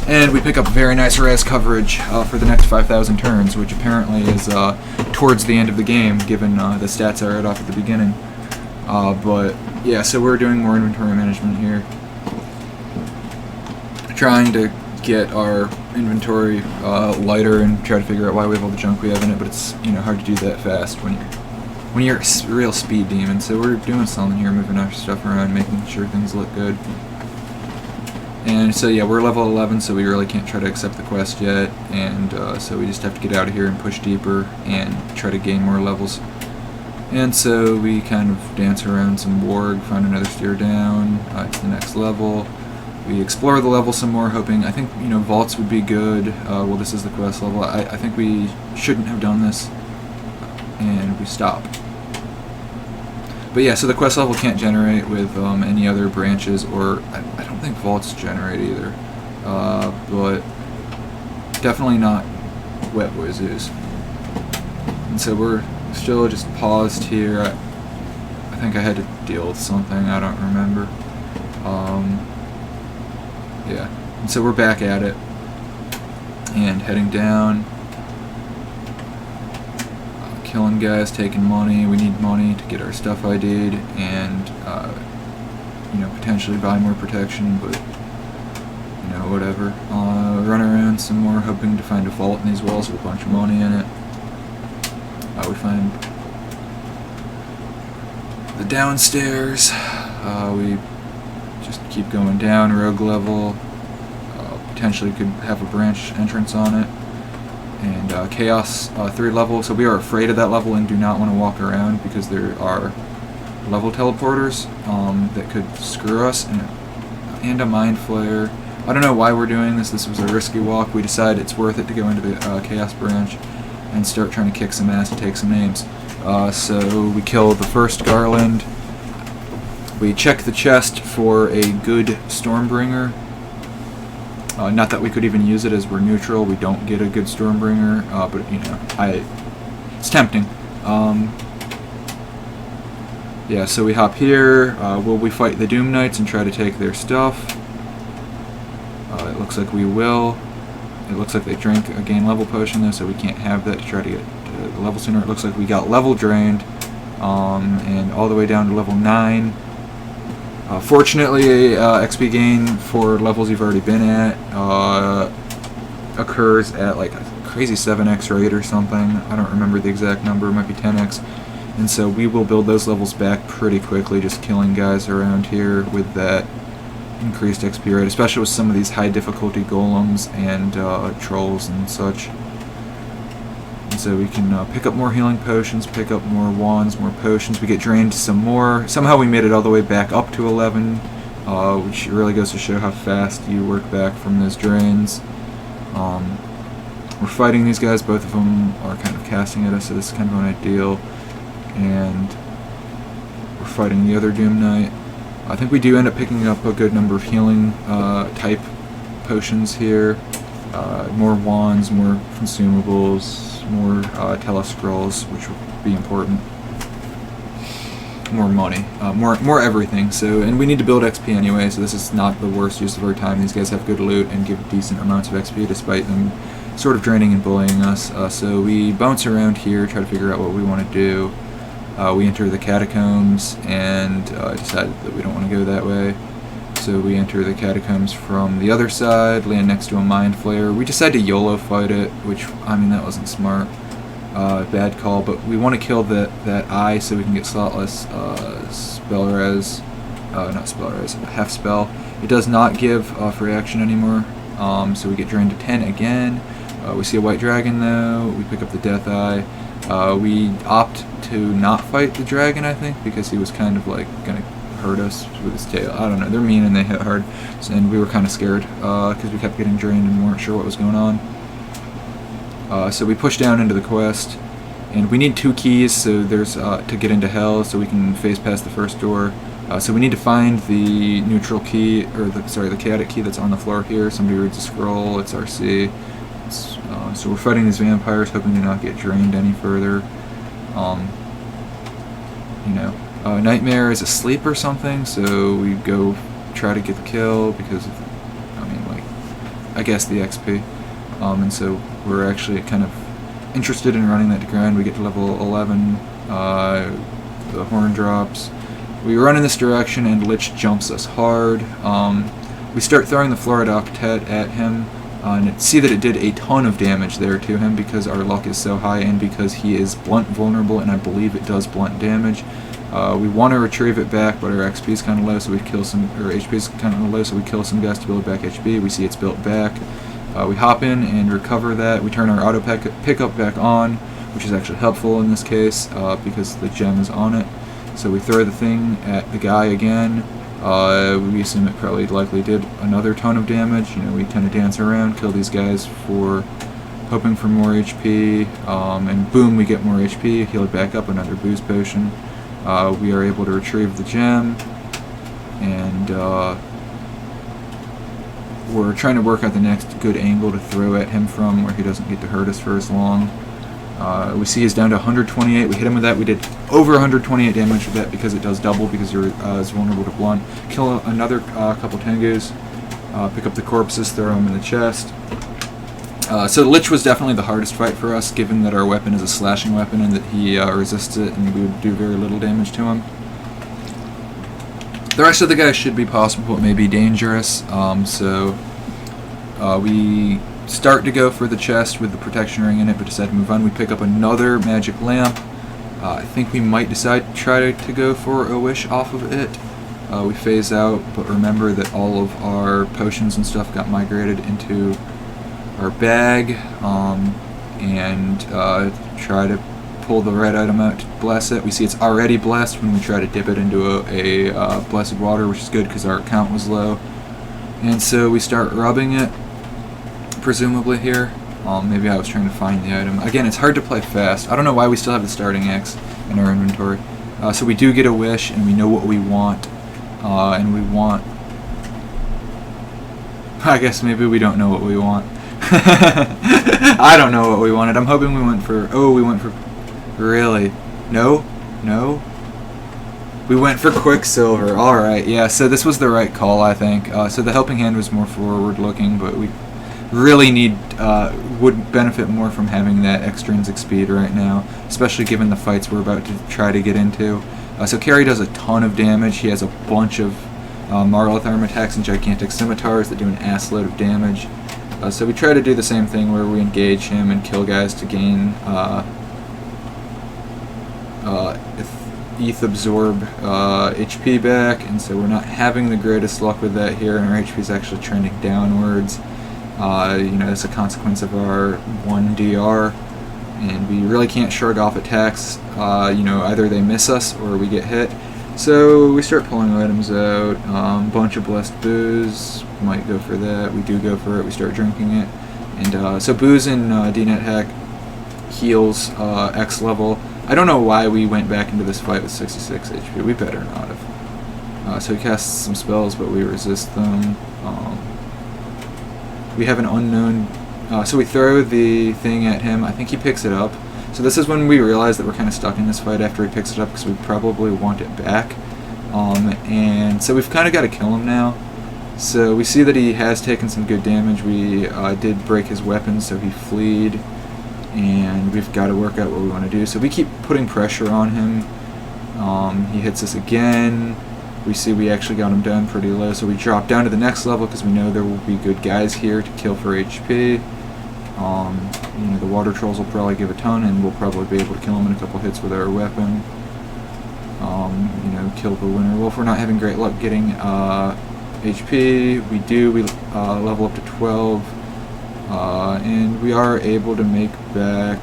And we pick up very nice res coverage for the next 5,000 turns, which apparently is towards the end of the game, given the stats I read off at the beginning. But yeah, so we're doing more inventory management here, trying to get our inventory lighter and try to figure out why we have all the junk we have in it. But it's hard to do that fast when you're a real speed demon. So we're doing something here, moving our stuff around, making sure things look good. And so yeah, we're level 11, so we really can't try to accept the quest yet, and so we just have to get out of here and push deeper and try to gain more levels. And so we kind of dance around some warg, find another steer down to the next level. We explore the level some more, hoping, I think, vaults would be good. Well, this is the quest level. I think we shouldn't have done this, and we stop. But yeah, so the quest level can't generate with any other branches, or I don't think vaults generate either. But definitely not Wet Wizoo's. And so we're still just paused here. I think I had to deal with something, I don't remember. Yeah, and so we're back at it and heading down. Killing guys, taking money. We need money to get our stuff ID'd and potentially buy more protection, but whatever. Run around some more, hoping to find a vault in these walls with a bunch of money in it. We find the downstairs. We just keep going down, rogue level. Potentially could have a branch entrance on it. And Chaos 3 level, so we are afraid of that level and do not want to walk around because there are level teleporters that could screw us, and a mind flayer. I don't know why we're doing this. This was a risky walk. We decided it's worth it to go into the Chaos branch and start trying to kick some ass and take some names. So we kill the first Garland. We check the chest for a good Stormbringer. Not that we could even use it as we're neutral. We don't get a good Stormbringer, but it's tempting. Yeah, so we hop here. Will we fight the Doom Knights and try to take their stuff? It looks like we will. It looks like they drank a gain level potion though, so we can't have that to try to get to the level sooner. It looks like we got level drained, and all the way down to level 9. Fortunately, XP gain for levels you've already been at occurs at like a crazy 7x rate or something. I don't remember the exact number, it might be 10x. And so we will build those levels back pretty quickly, just killing guys around here with that increased XP rate, especially with some of these high difficulty golems and trolls and such. And so we can pick up more healing potions, pick up more wands, more potions. We get drained some more. Somehow we made it all the way back up to 11, which really goes to show how fast you work back from those drains. We're fighting these guys. Both of them are kind of casting at us, so this is kind of unideal. And we're fighting the other Doom Knight. I think we do end up picking up a good number of healing type potions here. More wands, more consumables, more telescrolls, which would be important. More money, more everything. So, and we need to build XP anyway, so this is not the worst use of our time. These guys have good loot and give decent amounts of XP despite them sort of draining and bullying us. So we bounce around here, try to figure out what we want to do. We enter the catacombs and decided that we don't want to go that way. So we enter the catacombs from the other side, land next to a mind flayer. We decided to YOLO fight it, which, I mean, that wasn't smart. Bad call, but we want to kill that eye so we can get slotless spell res. Not spell res, half spell. It does not give for reaction anymore, so we get drained to 10 again. We see a white dragon though, we pick up the death eye. We opt to not fight the dragon, I think, because he was kind of like gonna hurt us with his tail. I don't know, they're mean and they hit hard, and we were kind of scared because we kept getting drained and weren't sure what was going on. So we push down into the quest, and we need 2 keys so there's to get into hell, so we can phase past the first door. So we need to find the neutral key, or the chaotic key that's on the floor here. Somebody reads a scroll, it's RC. So we're fighting these vampires, hoping to not get drained any further. Nightmare is asleep or something, so we go try to get the kill because of, I guess the XP. And so we're actually kind of interested in running that to ground. We get to level 11, the horn drops. We run in this direction and Lich jumps us hard. We start throwing the Florid Octet at him, and see that it did a ton of damage there to him because our luck is so high and because he is blunt vulnerable, and I believe it does blunt damage. We want to retrieve it back, but our XP is kind of low, so we kill some, or HP is kind of low, so we kill some guys to build back HP. We see it's built back. We hop in and recover that. We turn our auto pickup back on, which is actually helpful in this case because the gem is on it. So we throw the thing at the guy again. We assume it probably likely did another ton of damage. We kind of dance around, kill these guys for hoping for more HP, and boom, we get more HP, heal it back up, another boost potion. We are able to retrieve the gem, and we're trying to work out the next good angle to throw at him from where he doesn't get to hurt us for as long. We see he's down to 128. We hit him with that. We did over 128 damage with that because it does double because you're as vulnerable to blunt. Kill another couple Tengus. Pick up the corpses, throw them in the chest. So the Lich was definitely the hardest fight for us, given that our weapon is a slashing weapon and that he resists it, and we would do very little damage to him. The rest of the guys should be possible, but may be dangerous. We start to go for the chest with the protection ring in it, but decide to move on. We pick up another magic lamp. I think we might decide to try to go for a wish off of it. We phase out, but remember that all of our potions and stuff got migrated into our bag, and try to pull the red item out to bless it. We see it's already blessed when we try to dip it into a blessed water, which is good because our count was low. And so we start rubbing it, presumably here. Maybe I was trying to find the item. Again, it's hard to play fast. I don't know why we still have the starting axe in our inventory. So we do get a wish, and we know what we want. And we want... I guess maybe we don't know what we want. I don't know what we wanted. I'm hoping we went for... Oh, we went for... Really? No? No? We went for Quicksilver. Alright, yeah, so this was the right call, I think. So the helping hand was more forward-looking, but we really need... would benefit more from having that extrinsic speed right now, especially given the fights we're about to try to get into. So Carry does a ton of damage. He has a bunch of Marlith arm attacks and gigantic scimitars that do an ass load of damage. So we try to do the same thing where we engage him and kill guys to gain ETH absorb HP back, and so we're not having the greatest luck with that here, and our HP is actually trending downwards. That's a consequence of our 1 DR, and we really can't shrug off attacks. Either they miss us or we get hit. So we start pulling items out. Bunch of blessed booze, might go for that. We do go for it. We start drinking it, and so booze in notdNetHack heals X level. I don't know why we went back into this fight with 66 HP. We better not have. So he casts some spells, but we resist them. We have an unknown. So we throw the thing at him. I think he picks it up. So this is when we realize that we're kind of stuck in this fight after he picks it up, because we probably want it back. And so we've kind of got to kill him now. So we see that he has taken some good damage. We did break his weapons, so he fleed. And we've got to work out what we want to do. So we keep putting pressure on him. He hits us again. We see we actually got him down pretty low, so we drop down to the next level because we know there will be good guys here to kill for HP. The water trolls will probably give a ton, and we'll probably be able to kill him in a couple hits with our weapon. Kill the winter wolf. We're not having great luck getting HP. We do. We level up to 12. And we are able to make back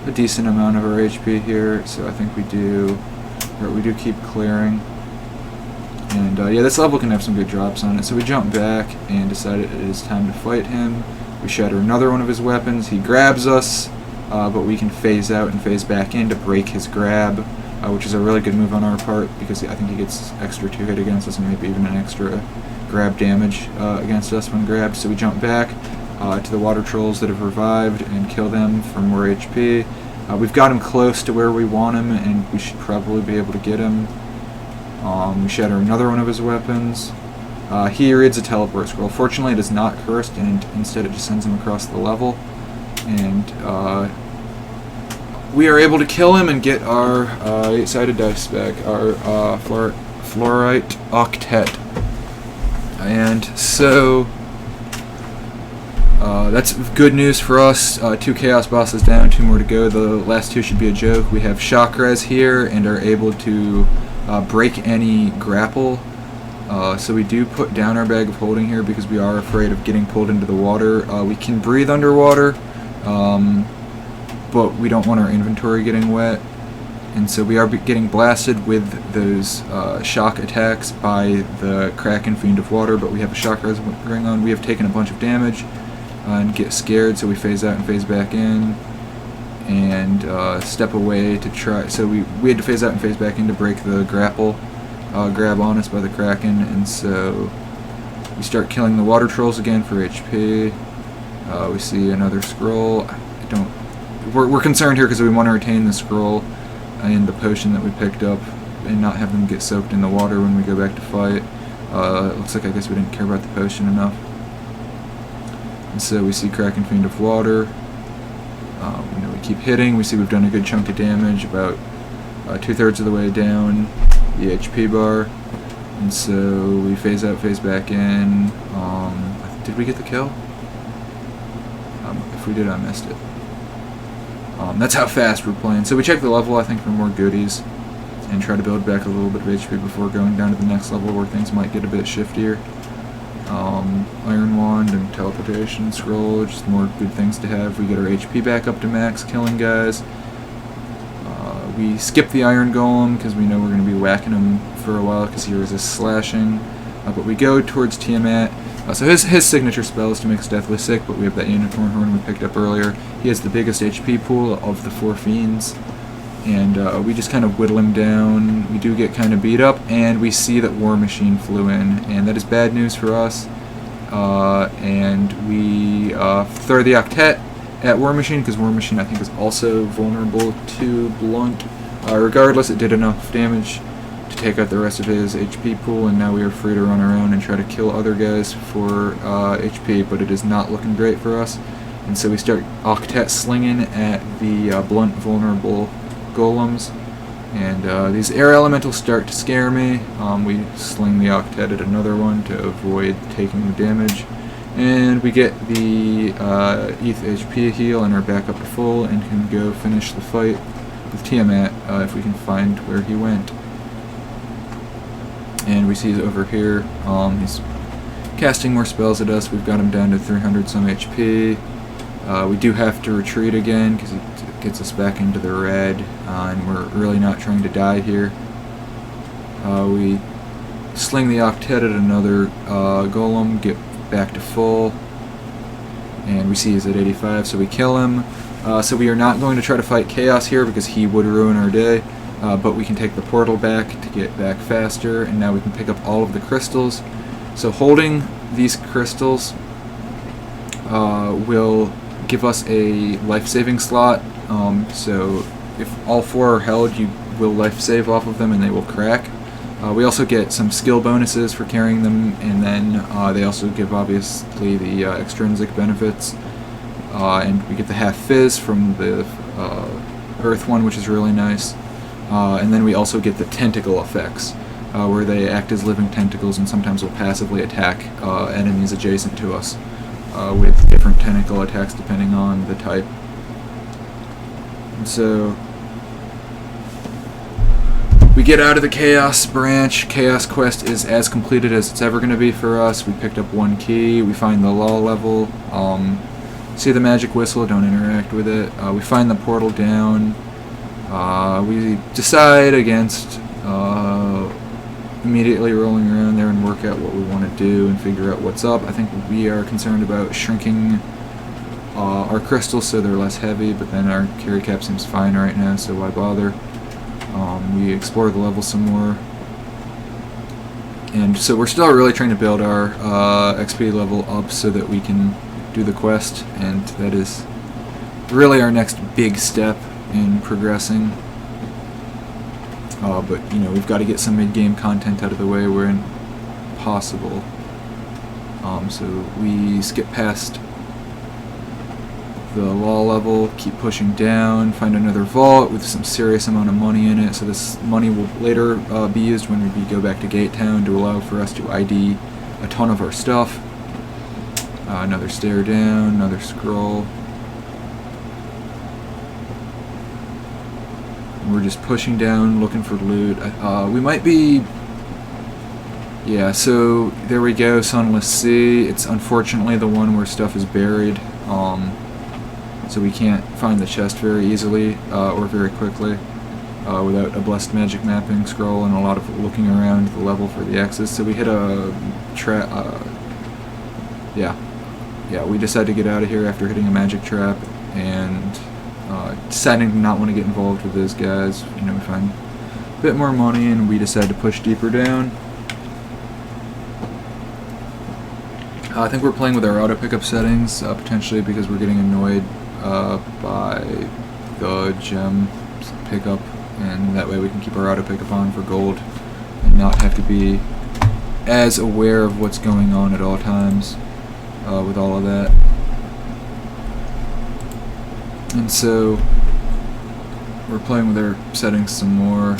a decent amount of our HP here, so I think we do keep clearing. And this level can have some good drops on it, so we jump back and decide it is time to fight him. We shatter another one of his weapons. He grabs us, but we can phase out and phase back in to break his grab, which is a really good move on our part, because I think he gets extra 2-hit against us and maybe even an extra grab damage against us when grabbed. So we jump back to the water trolls that have revived and kill them for more HP. We've got him close to where we want him, and we should probably be able to get him. We shatter another one of his weapons. He reads a teleport scroll. Fortunately, it is not cursed, and instead it just sends him across the level. And we are able to kill him and get our 8-sided dice back, our fluorite octet. And so that's good news for us. 2 chaos bosses down, 2 more to go. The last 2 should be a joke. We have shock res here and are able to break any grapple. So we do put down our bag of holding here because we are afraid of getting pulled into the water. We can breathe underwater, but we don't want our inventory getting wet. And so we are getting blasted with those shock attacks by the Kraken Fiend of Water, but we have a shock res ring on. We have taken a bunch of damage and get scared, so we phase out and phase back in and step away to try. So we had to phase out and phase back in to break the grapple grab on us by the Kraken, and so we start killing the water trolls again for HP. We see another scroll. We're concerned here because we want to retain the scroll and the potion that we picked up and not have them get soaked in the water when we go back to fight. It looks like I guess we didn't care about the potion enough. And so we see Kraken Fiend of Water. We keep hitting. We see we've done a good chunk of damage, about 2/3 of the way down the HP bar. And so we phase out, phase back in. Did we get the kill? If we did, I missed it. That's how fast we're playing. So we check the level, I think, for more goodies and try to build back a little bit of HP before going down to the next level where things might get a bit shiftier. Iron Wand and Teleportation Scroll, just more good things to have. We get our HP back up to max, killing guys. We skip the Iron Golem because we know we're going to be whacking him for a while because he resists slashing. But we go towards Tiamat. So his signature spell is to make us deathly sick, but we have that Unicorn Horn we picked up earlier. He has the biggest HP pool of the 4 fiends, and we just kind of whittle him down. We do get kind of beat up, and we see that War Machine flew in, and that is bad news for us. And we throw the Octet at War Machine, because War Machine I think is also vulnerable to Blunt. Regardless, it did enough damage to take out the rest of his HP pool, and now we are free to run our own and try to kill other guys for HP, but it is not looking great for us. And so we start Octet slinging at the Blunt vulnerable golems, And these air elementals start to scare me. We sling the octet at another one to avoid taking the damage. And we get the ETH HP heal and are back up to full and can go finish the fight with Tiamat if we can find where he went. And we see he's over here. He's casting more spells at us. We've got him down to 300 some HP. We do have to retreat again because it gets us back into the red, and we're really not trying to die here. We sling the octet at another golem, get back to full, and we see he's at 85, so we kill him. So we are not going to try to fight Chaos here because he would ruin our day, but we can take the portal back to get back faster, and now we can pick up all of the crystals. So holding these crystals will give us a life-saving slot. So if all 4 are held, you will life save off of them and they will crack. We also get some skill bonuses for carrying them, and then they also give obviously the extrinsic benefits. And we get the half fizz from the earth one, which is really nice. And then we also get the tentacle effects, where they act as living tentacles and sometimes will passively attack enemies adjacent to us with different tentacle attacks depending on the type. And so we get out of the Chaos branch. Chaos quest is as completed as it's ever going to be for us. We picked up 1 key. We find the law level. See the magic whistle, don't interact with it. We find the portal down. We decide against immediately rolling around there and work out what we want to do and figure out what's up. I think we are concerned about shrinking our crystals so they're less heavy, but then our carry cap seems fine right now, so why bother? We explore the level some more. And so we're still really trying to build our XP level up so that we can do the quest, and that is really our next big step in progressing. But you know, we've got to get some mid-game content out of the way where possible. So we skip past the law level, keep pushing down, find another vault with some serious amount of money in it. So this money will later be used when we go back to Gate Town to allow for us to ID a ton of our stuff. Another stair down, another scroll. We're just pushing down, looking for loot. We might be... Yeah, so there we go, Sunless Sea. It's unfortunately the one where stuff is buried. So we can't find the chest very easily or very quickly without a Blessed Magic Mapping scroll and a lot of looking around the level for the X's. So we hit a trap. Yeah, we decided to get out of here after hitting a magic trap and deciding to not want to get involved with those guys. You know, we find a bit more money and we decide to push deeper down. I think we're playing with our auto pickup settings, potentially because we're getting annoyed by the gem pickup, and that way we can keep our auto pickup on for gold and not have to be as aware of what's going on at all times with all of that. And so we're playing with our settings some more,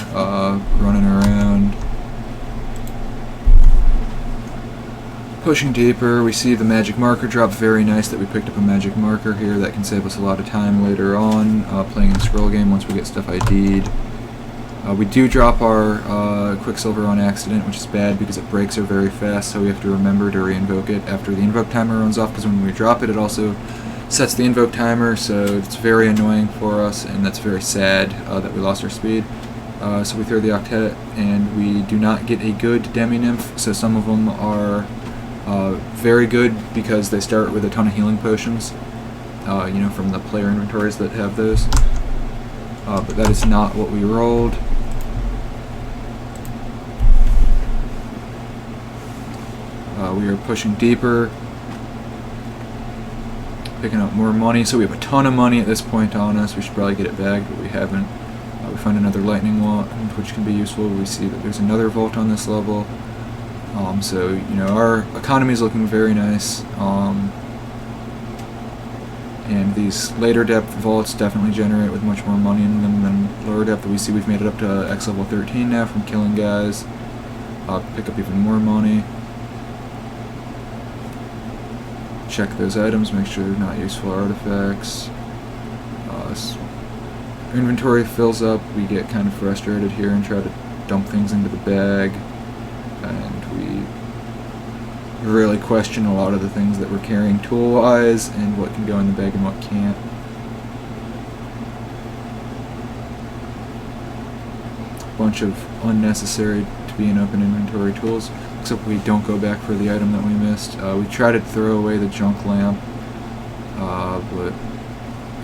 running around, pushing deeper. We see the magic marker drop. Very nice that we picked up a magic marker here. That can save us a lot of time later on playing the scroll game once we get stuff ID'd. We do drop our Quicksilver on accident, which is bad because it breaks her very fast, so we have to remember to re-invoke it after the invoke timer runs off, because when we drop it, it also sets the invoke timer, so it's very annoying for us, and that's very sad that we lost our speed. So we throw the octet, and we do not get a good demi-nymph, so some of them are very good because they start with a ton of healing potions, you know, from the player inventories that have those. But that is not what we rolled. We are pushing deeper, picking up more money, so we have a ton of money at this point on us. We should probably get it back, but we haven't. We find another lightning wand, which can be useful. We see that there's another vault on this level. So, you know, our economy is looking very nice. And these later depth vaults definitely generate with much more money in them than lower depth. We see we've made it up to X level 13 now from killing guys. Pick up even more money. Check those items, make sure they're not useful artifacts. Inventory fills up, we get kind of frustrated here and try to dump things into the bag, and we really question a lot of the things that we're carrying tool-wise and what can go in the bag and what can't. Bunch of unnecessary to be in open inventory tools, except we don't go back for the item that we missed. We try to throw away the junk lamp, but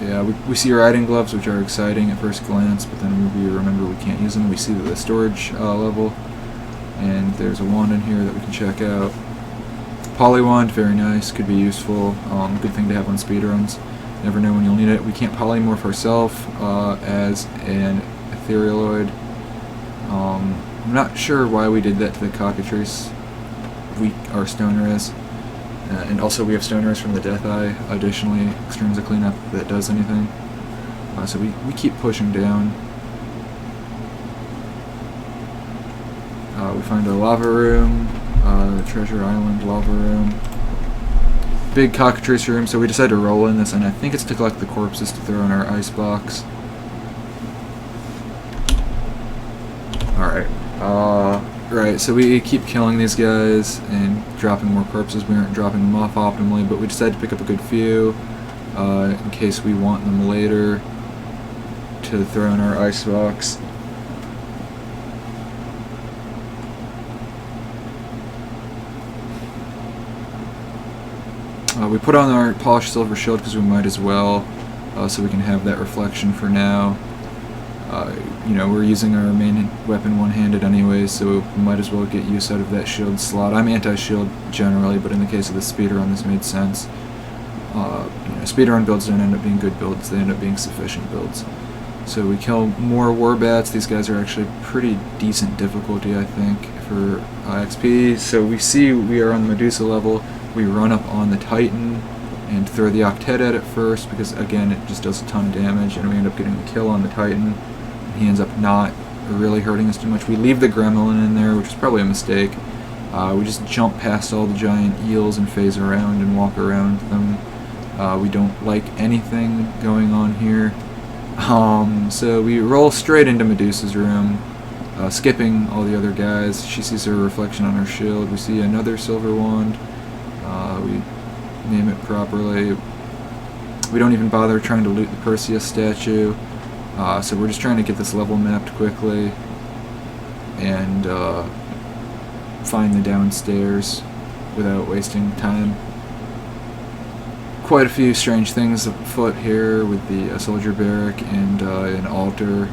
yeah, we see riding gloves, which are exciting at first glance, but then we remember we can't use them. We see the storage level, and there's a wand in here that we can check out. Poly wand, very nice, could be useful. Good thing to have on speedruns. Never know when you'll need it. We can't polymorph ourselves as an etherealoid. I'm not sure why we did that to the cockatrice. Our stoner is. And also we have stoners from the Death Eye, additionally, extrinsically, not that that does anything. So we keep pushing down. We find a lava room, Treasure Island lava room. Big cockatrice room, so we decided to roll in this, and I think it's to collect the corpses to throw in our ice box. Alright. Right, so we keep killing these guys and dropping more corpses. We aren't dropping them off optimally, but we decided to pick up a good few in case we want them later to throw in our ice box. We put on our polished silver shield because we might as well, so we can have that reflection for now. You know, we're using our main weapon one-handed anyway, so we might as well get use out of that shield slot. I'm anti-shield generally, but in the case of the speedrun, this made sense. You know, speedrun builds don't end up being good builds, they end up being sufficient builds. So we kill more warbats. These guys are actually pretty decent difficulty, I think, for XP. So we see we are on the Medusa level. We run up on the Titan and throw the Octet at it first, because again it just does a ton of damage, and we end up getting the kill on the Titan. He ends up not really hurting us too much. We leave the Gremlin in there, which is probably a mistake. We just jump past all the giant eels and phase around and walk around them. We don't like anything going on here. So we roll straight into Medusa's room, skipping all the other guys. She sees her reflection on her shield. We see another silver wand. We name it properly. We don't even bother trying to loot the Perseus statue. So we're just trying to get this level mapped quickly and find the downstairs without wasting time. Quite a few strange things afoot here with the soldier barrack and an altar.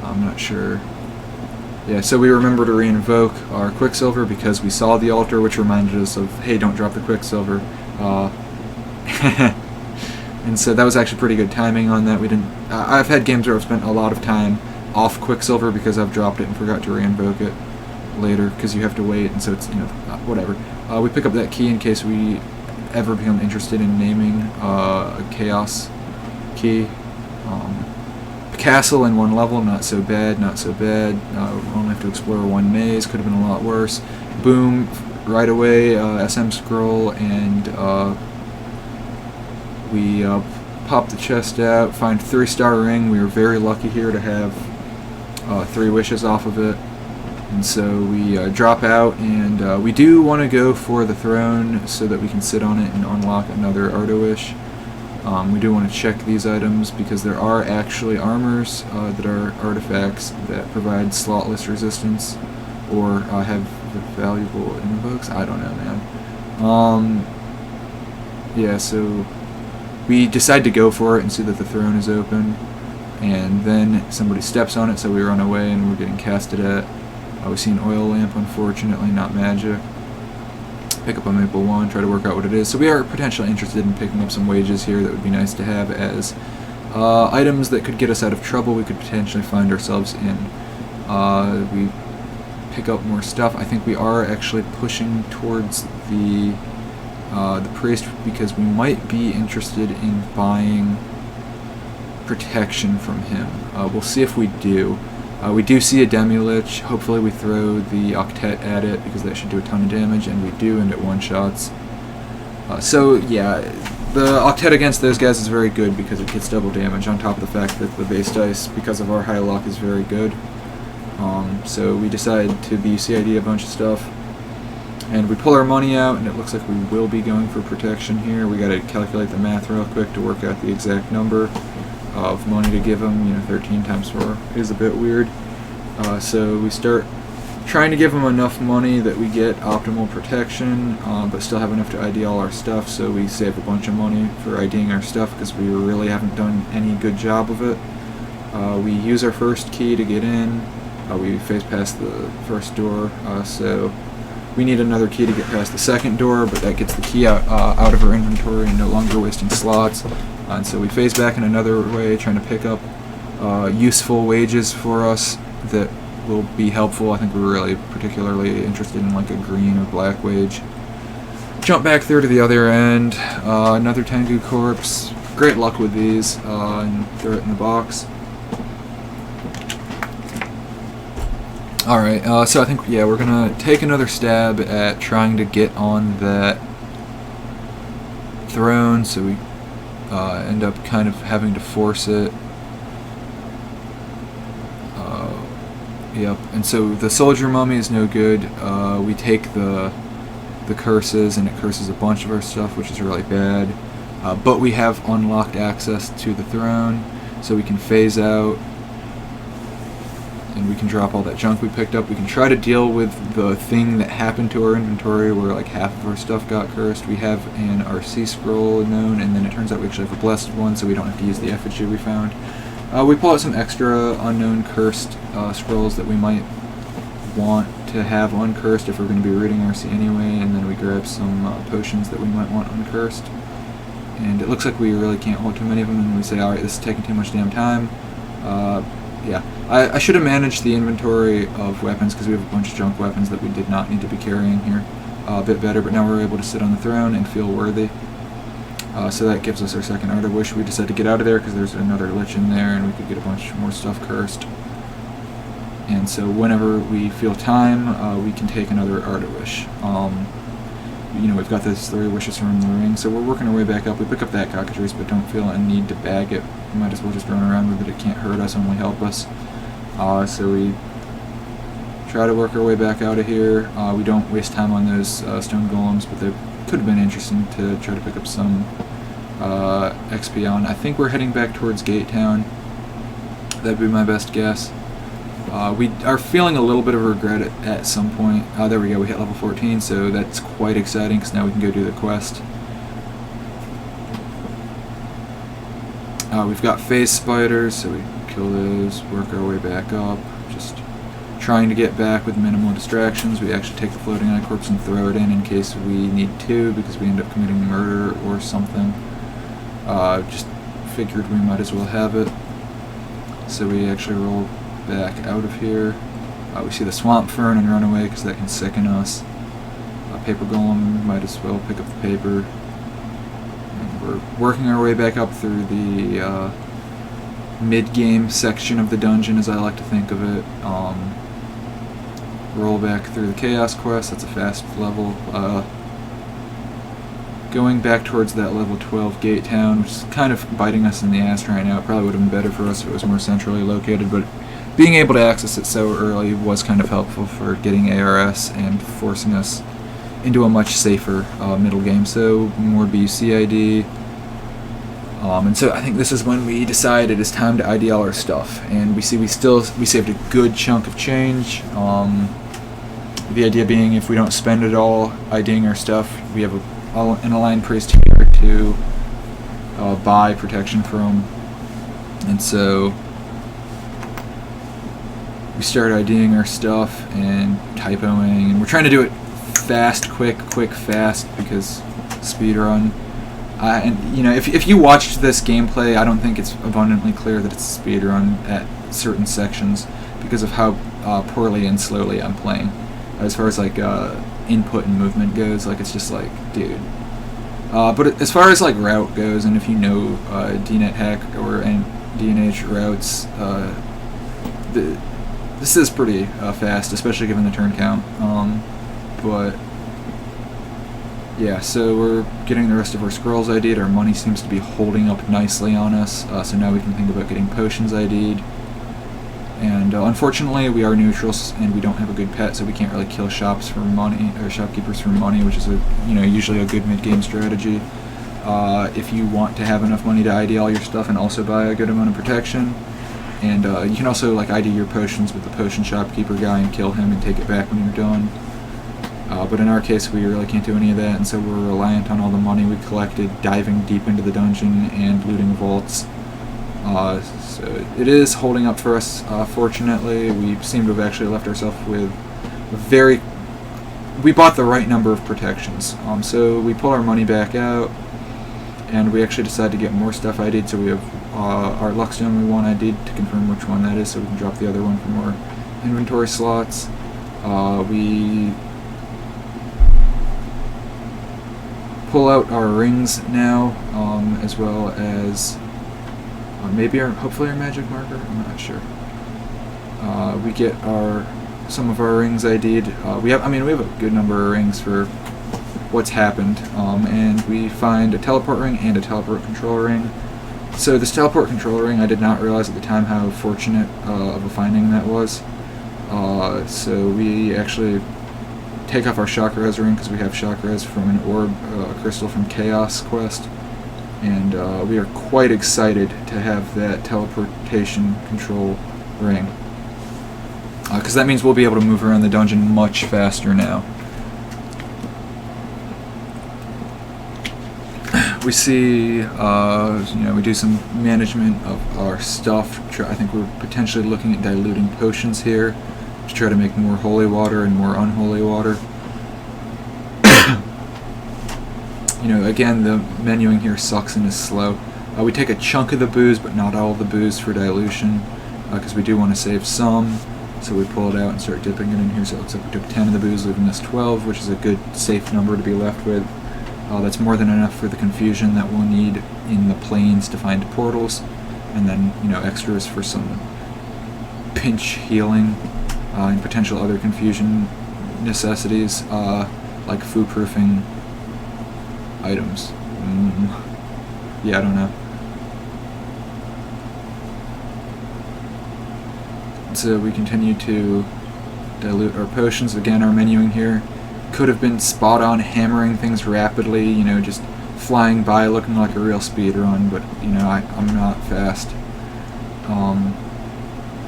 I'm not sure. Yeah, so we remember to re-invoke our Quicksilver because we saw the altar, which reminded us of, hey, don't drop the Quicksilver. And so that was actually pretty good timing on that. We didn't. I've had games where I've spent a lot of time off Quicksilver because I've dropped it and forgot to re-invoke it later because you have to wait, and so it's, you know, whatever. We pick up that key in case we ever become interested in naming a chaos key. Castle in one level, not so bad, not so bad. We only have to explore one maze, could have been a lot worse. Boom, right away, SM scroll, and we pop the chest out, find 3-star ring. We were very lucky here to have 3 wishes off of it. And so we drop out, and we do want to go for the throne so that we can sit on it and unlock another Ardo-wish. We do want to check these items because there are actually armors that are artifacts that provide slotless resistance or have valuable invokes. I don't know, man. Yeah, so we decide to go for it and see that the throne is open, and then somebody steps on it, so we run away and we're getting casted at. We see an oil lamp, unfortunately, not magic. Pick up a maple wand, try to work out what it is. So we are potentially interested in picking up some wages here that would be nice to have as items that could get us out of trouble we could potentially find ourselves in. We pick up more stuff. I think we are actually pushing towards the the priest because we might be interested in buying protection from him. We'll see if we do. We do see a Demi-Lich. Hopefully we throw the Octet at it because that should do a ton of damage, and we do, and it one-shots. So yeah, the Octet against those guys is very good because it gets double damage on top of the fact that the base dice, because of our high luck, is very good. So we decide to BCID a bunch of stuff, and we pull our money out, and it looks like we will be going for protection here. We gotta calculate the math real quick to work out the exact number of money to give him. 13 times 4 is a bit weird. So we start trying to give him enough money that we get optimal protection, but still have enough to ID all our stuff, so we save a bunch of money for IDing our stuff because we really haven't done any good job of it. We use our first key to get in. We phase past the first door, so we need another key to get past the second door, but that gets the key out of our inventory and no longer wasting slots. And so we phase back in another way, trying to pick up useful wages for us that will be helpful. I think we're really particularly interested in like a green or black wage. Jump back through to the other end, another Tengu corpse. Great luck with these, and throw it in the box. Alright, so I think, yeah, we're gonna take another stab at trying to get on that throne, so we end up kind of having to force it. Yep, and so the soldier mummy is no good. We take the curses, and it curses a bunch of our stuff, which is really bad. But we have unlocked access to the throne, so we can phase out, and we can drop all that junk we picked up. We can try to deal with the thing that happened to our inventory where like half of our stuff got cursed. We have an RC scroll known, and then it turns out we actually have a blessed one, so we don't have to use the effigy we found. We pull out some extra unknown cursed scrolls that we might want to have uncursed if we're going to be reading RC anyway, and then we grab some potions that we might want uncursed. And it looks like we really can't hold too many of them, and we say, alright, this is taking too much damn time. Yeah, I should have managed the inventory of weapons because we have a bunch of junk weapons that we did not need to be carrying here a bit better, but now we're able to sit on the throne and feel worthy. So that gives us our second Art of Wish. We decided to get out of there because there's another Lich in there and we could get a bunch more stuff cursed. And so whenever we feel time, we can take another Art of Wish. We've got this 3 wishes from the ring, so we're working our way back up. We pick up that cockatrice, but don't feel a need to bag it. We might as well just run around with it. It can't hurt us, only help us. So we try to work our way back out of here. We don't waste time on those stone golems, but they could have been interesting to try to pick up some XP on. I think we're heading back towards Gate Town. That'd be my best guess. We are feeling a little bit of regret at some point. There we go, we hit level 14, so that's quite exciting because now we can go do the quest. We've got phase spiders, so we kill those, work our way back up, just trying to get back with minimal distractions. We actually take the floating eye corpse and throw it in case we need to, because we end up committing murder or something. Just figured we might as well have it. So we actually roll back out of here. We see the swamp fern and run away because that can sicken us. Paper golem, might as well pick up the paper. And we're working our way back up through the mid-game section of the dungeon, as I like to think of it. Roll back through the chaos quest. That's a fast level. Going back towards that level 12 Gate Town, which is kind of biting us in the ass right now. It probably would have been better for us if it was more centrally located, but being able to access it so early was kind of helpful for getting ARS and forcing us into a much safer middle game. So more BCID. And so I think this is when we decide it is time to ID all our stuff. And we see we saved a good chunk of change. The idea being if we don't spend it all IDing our stuff, we have an aligned priest here to buy protection from. And so we start IDing our stuff and typoing, and we're trying to do it fast, quick, fast, because speedrun. And if you watched this gameplay, I don't think it's abundantly clear that it's a speedrun at certain sections because of how poorly and slowly I'm playing. As far as like input and movement goes, like it's just like, dude, But as far as like route goes, and if you know dNetHack or DNH routes, this is pretty fast, especially given the turn count. But yeah, so we're getting the rest of our scrolls ID'd. Our money seems to be holding up nicely on us, so now we can think about getting potions ID'd. And unfortunately, we are neutrals, and we don't have a good pet, so we can't really kill shops for money or shopkeepers for money, which is usually a good mid-game strategy. If you want to have enough money to ID all your stuff and also buy a good amount of protection, and you can also like ID your potions with the potion shopkeeper guy and kill him and take it back when you're done. But in our case, we really can't do any of that, and so we're reliant on all the money we collected diving deep into the dungeon and looting vaults. So it is holding up for us, fortunately. We seem to have actually left ourselves with we bought the right number of protections. So we pull our money back out, and we actually decide to get more stuff ID'd, so we have our Luckstone we want ID'd to confirm which one that is, so we can drop the other one for more inventory slots. We pull out our rings now, as well as maybe hopefully our magic marker. I'm not sure. We get some of our rings ID'd. We have a good number of rings for what's happened, and we find a teleport ring and a teleport control ring. So this teleport control ring, I did not realize at the time how fortunate of a finding that was. So we actually take off our Chakras ring because we have Chakras from an orb, a crystal from Chaos quest. And we are quite excited to have that teleportation control ring, because that means we'll be able to move around the dungeon much faster now. We see, we do some management of our stuff. I think we're potentially looking at diluting potions here to try to make more holy water and more unholy water. Again, the menuing here sucks and is slow. We take a chunk of the booze, but not all of the booze for dilution, because we do want to save some. So we pull it out and start dipping it in here. So it looks like we took 10 of the booze, leaving us 12, which is a good, safe number to be left with. That's more than enough for the confusion that we'll need in the plains to find portals, and then extras for some pinch healing and potential other confusion necessities, like food-proofing items. Yeah, I don't know. So we continue to dilute our potions. Again, our menuing here could have been spot on, hammering things rapidly, just flying by looking like a real speed run, but I'm not fast.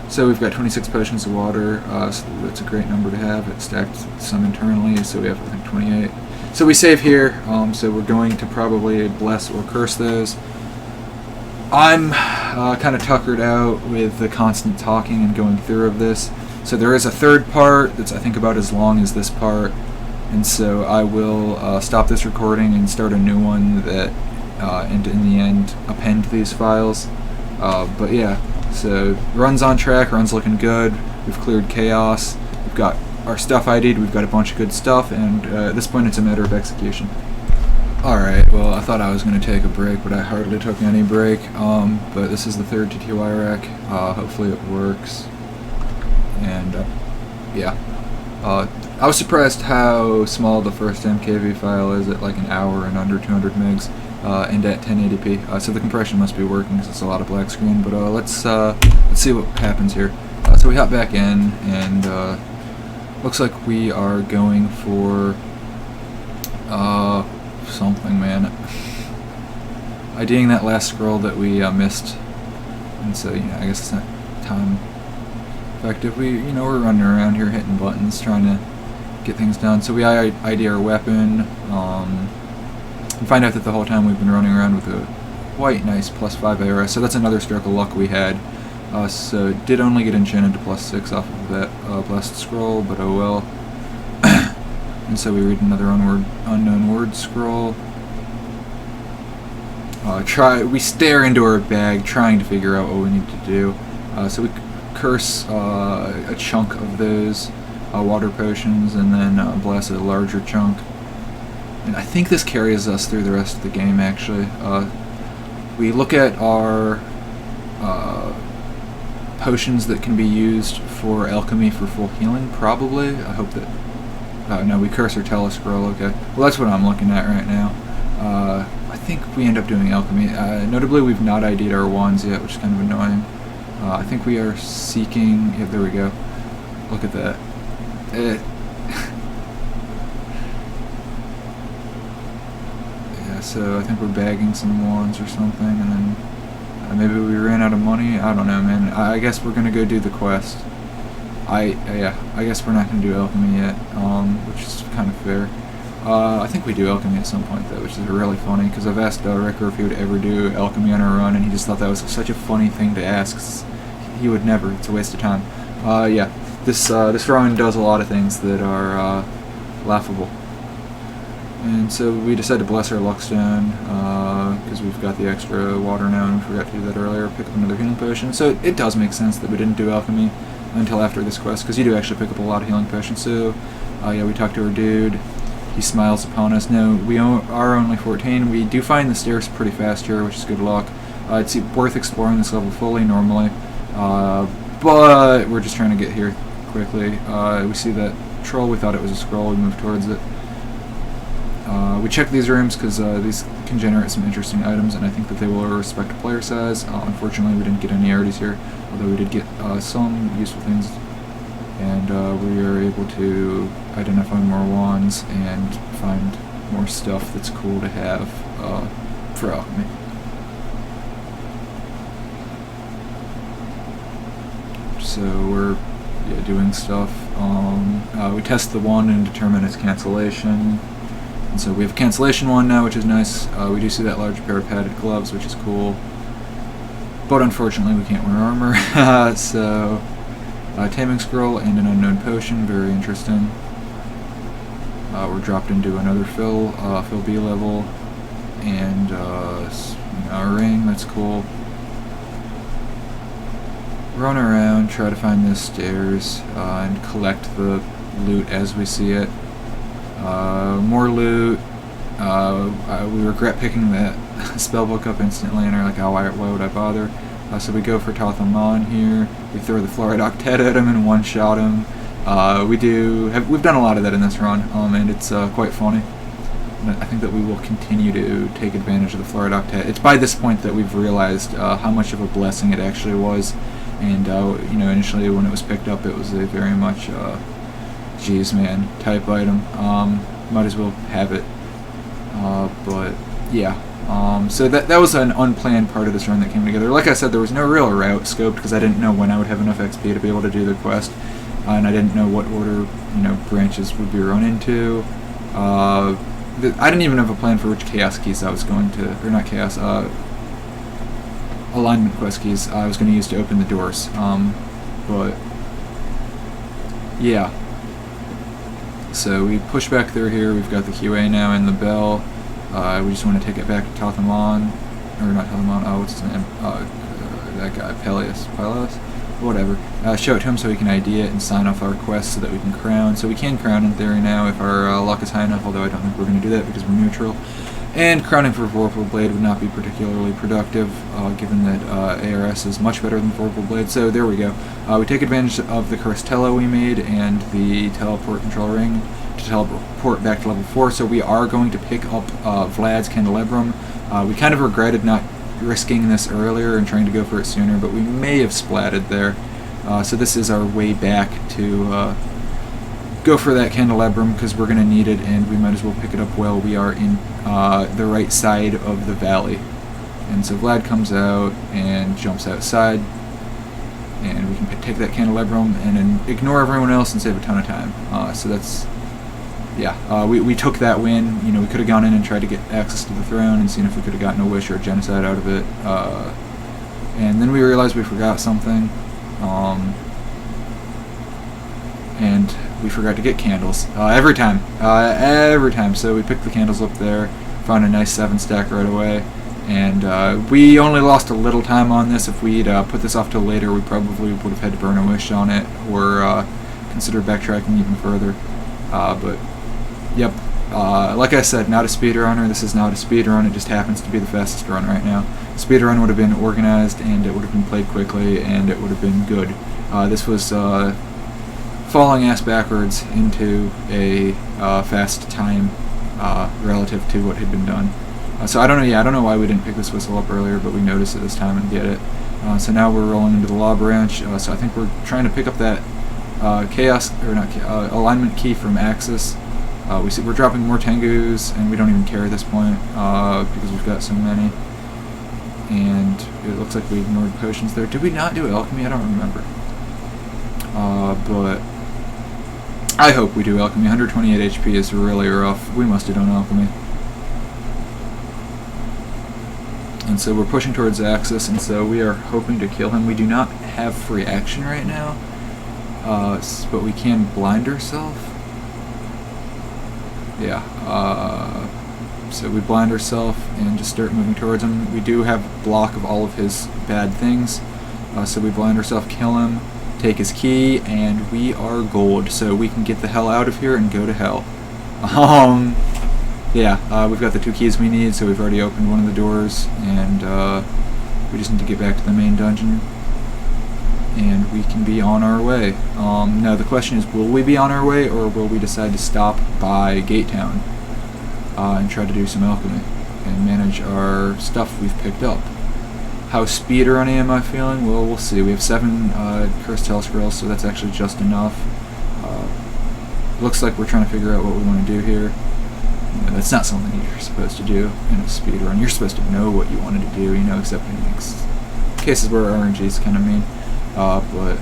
So we've got 26 potions of water, so that's a great number to have. It stacked some internally, so we have I think 28. So we save here, so we're going to probably bless or curse those. I'm kind of tuckered out with the constant talking and going through of this. So there is a third part that's I think about as long as this part, and so I will stop this recording and start a new one that, and in the end, append these files. But yeah, so run's on track, run's looking good. We've cleared chaos. We've got our stuff ID'd, we've got a bunch of good stuff, and at this point it's a matter of execution. Alright, well I thought I was going to take a break, but I hardly took any break, but this is the third TTY rack. Hopefully it works, and yeah. I was surprised how small the first MKV file is at like an hour and under 200 megs, and at 1080p, so the compression must be working because it's a lot of black screen, but let's see what happens here. So we hop back in, and looks like we are going for something, man. IDing that last scroll that we missed, and so I guess it's not time effective. We're running around here hitting buttons trying to get things done. So we ID our weapon, and find out that the whole time we've been running around with a quite nice +5 arrow. So that's another stroke of luck we had. So did only get enchanted to +6 off of that blessed scroll, but oh well. And so we read another unknown word scroll. We stare into our bag, trying to figure out what we need to do. So we curse a chunk of those water potions, and then bless a larger chunk. and I think this carries us through the rest of the game, actually. We look at our potions that can be used for alchemy for full healing, probably. I hope that... Oh, no, we curse or tell a scroll, okay. Well, that's what I'm looking at right now. I think we end up doing alchemy. Notably, we've not ID'd our wands yet, which is kind of annoying. I think we are seeking... Yeah, there we go. Look at that. Yeah, so I think we're bagging some wands or something, and then maybe we ran out of money. I don't know, man. I guess we're gonna go do the quest. Yeah, I guess we're not gonna do alchemy yet, which is kind of fair. I think we do alchemy at some point though, which is really funny, because I've asked Ricker if he would ever do alchemy on a run, and he just thought that was such a funny thing to ask. He would never. It's a waste of time. Yeah, this run does a lot of things that are laughable. And so we decided to bless our luckstone, because we've got the extra water now, and we forgot to do that earlier, pick up another healing potion. So it does make sense that we didn't do alchemy until after this quest, because you do actually pick up a lot of healing potions. So, yeah, we talked to our dude. He smiles upon us. No, we are only 14. We do find the stairs pretty fast here, which is good luck. It's worth exploring this level fully, normally. But we're just trying to get here quickly. We see that troll. We thought it was a scroll. We moved towards it. We checked these rooms because these can generate some interesting items, and I think that they will respect player size. Unfortunately, we didn't get any rarities here, although we did get some useful things. And we are able to identify more wands and find more stuff that's cool to have for alchemy. So we're doing stuff. We test the wand and determine its cancellation. And so we have a cancellation wand now, which is nice. We do see that large pair of padded gloves, which is cool. But unfortunately, we can't wear armor. So, taming scroll and an unknown potion, very interesting. We're dropped into another Phil B level, and a ring, that's cool. Run around, try to find the stairs, and collect the loot as we see it. More loot. We regret picking that spellbook up instantly, and are like, oh, why would I bother? So we go for Tathamon here. We throw the Fluoride Octet at him and one-shot him. We've done a lot of that in this run, and it's quite funny. And I think that we will continue to take advantage of the Fluoride Octet. It's by this point that we've realized how much of a blessing it actually was. And initially when it was picked up, it was a very much geez man type item. Might as well have it. But yeah. So that was an unplanned part of this run that came together. Like I said, there was no real route scoped because I didn't know when I would have enough XP to be able to do the quest, and I didn't know what order branches would be run into. I didn't even have a plan for which chaos keys I was going to, or not chaos, alignment quest keys I was going to use to open the doors. But yeah. So we push back through here. We've got the QA now and the bell. We just want to take it back to Tathamon, or not Tathamon, what's his name? That guy, Peleus, whatever. Show it to him so he can ID it and sign off our quest so that we can crown. So we can crown in theory now if our luck is high enough, although I don't think we're going to do that because we're neutral. And crowning for Vorpal Blade would not be particularly productive, given that ARS is much better than Vorpal Blade. So there we go. We take advantage of the Curstella we made and the teleport control ring to teleport back to level 4. So we are going to pick up Vlad's Candelabrum. We kind of regretted not risking this earlier and trying to go for it sooner, but we may have splatted there. So this is our way back to go for that Candelabrum because we're going to need it, and we might as well pick it up while we are in the right side of the valley. And so Vlad comes out and jumps outside, and we can take that Candelabrum and then ignore everyone else and save a ton of time. So that's, yeah, we took that win. We could have gone in and tried to get access to the throne and seen if we could have gotten a wish or a genocide out of it. And then we realized we forgot something. And we forgot to get candles every time. So we picked the candles up there, found a nice 7-stack right away, and we only lost a little time on this. If we'd put this off till later, we probably would have had to burn a wish on it or consider backtracking even further. But yep, like I said, not a speedrunner. This is not a speedrun. It just happens to be the fastest run right now. Speedrun would have been organized, and it would have been played quickly, and it would have been good. This was falling ass backwards into a fast time relative to what had been done. So I don't know. Yeah, I don't know why we didn't pick this whistle up earlier, but we noticed it this time and get it. So now we're rolling into the law branch. So I think we're trying to pick up that alignment key from Axis. We see we're dropping more Tengus, and we don't even care at this point because we've got so many. And it looks like we ignored potions there. Did we not do alchemy? I don't remember. But I hope we do alchemy. 128 HP is really rough. We must have done alchemy. And so we're pushing towards Axis, and so we are hoping to kill him. We do not have free action right now, but we can blind ourselves. Yeah, so we blind ourselves and just start moving towards him. We do have a block of all of his bad things, so we blind ourselves, kill him, take his key, and we are gold, so we can get the hell out of here and go to hell. Yeah, we've got the 2 keys we need, so we've already opened one of the doors, and we just need to get back to the main dungeon, and we can be on our way. Now the question is, will we be on our way, or will we decide to stop by Gate Town and try to do some alchemy and manage our stuff we've picked up? How speedrunny am I feeling? Well, we'll see. We have 7 Cursed Hell Scrolls, so that's actually just enough. Looks like we're trying to figure out what we want to do here. You know, that's not something you're supposed to do in a speedrun. You're supposed to know what you wanted to do, you know, except in cases where RNG is kind of mean. But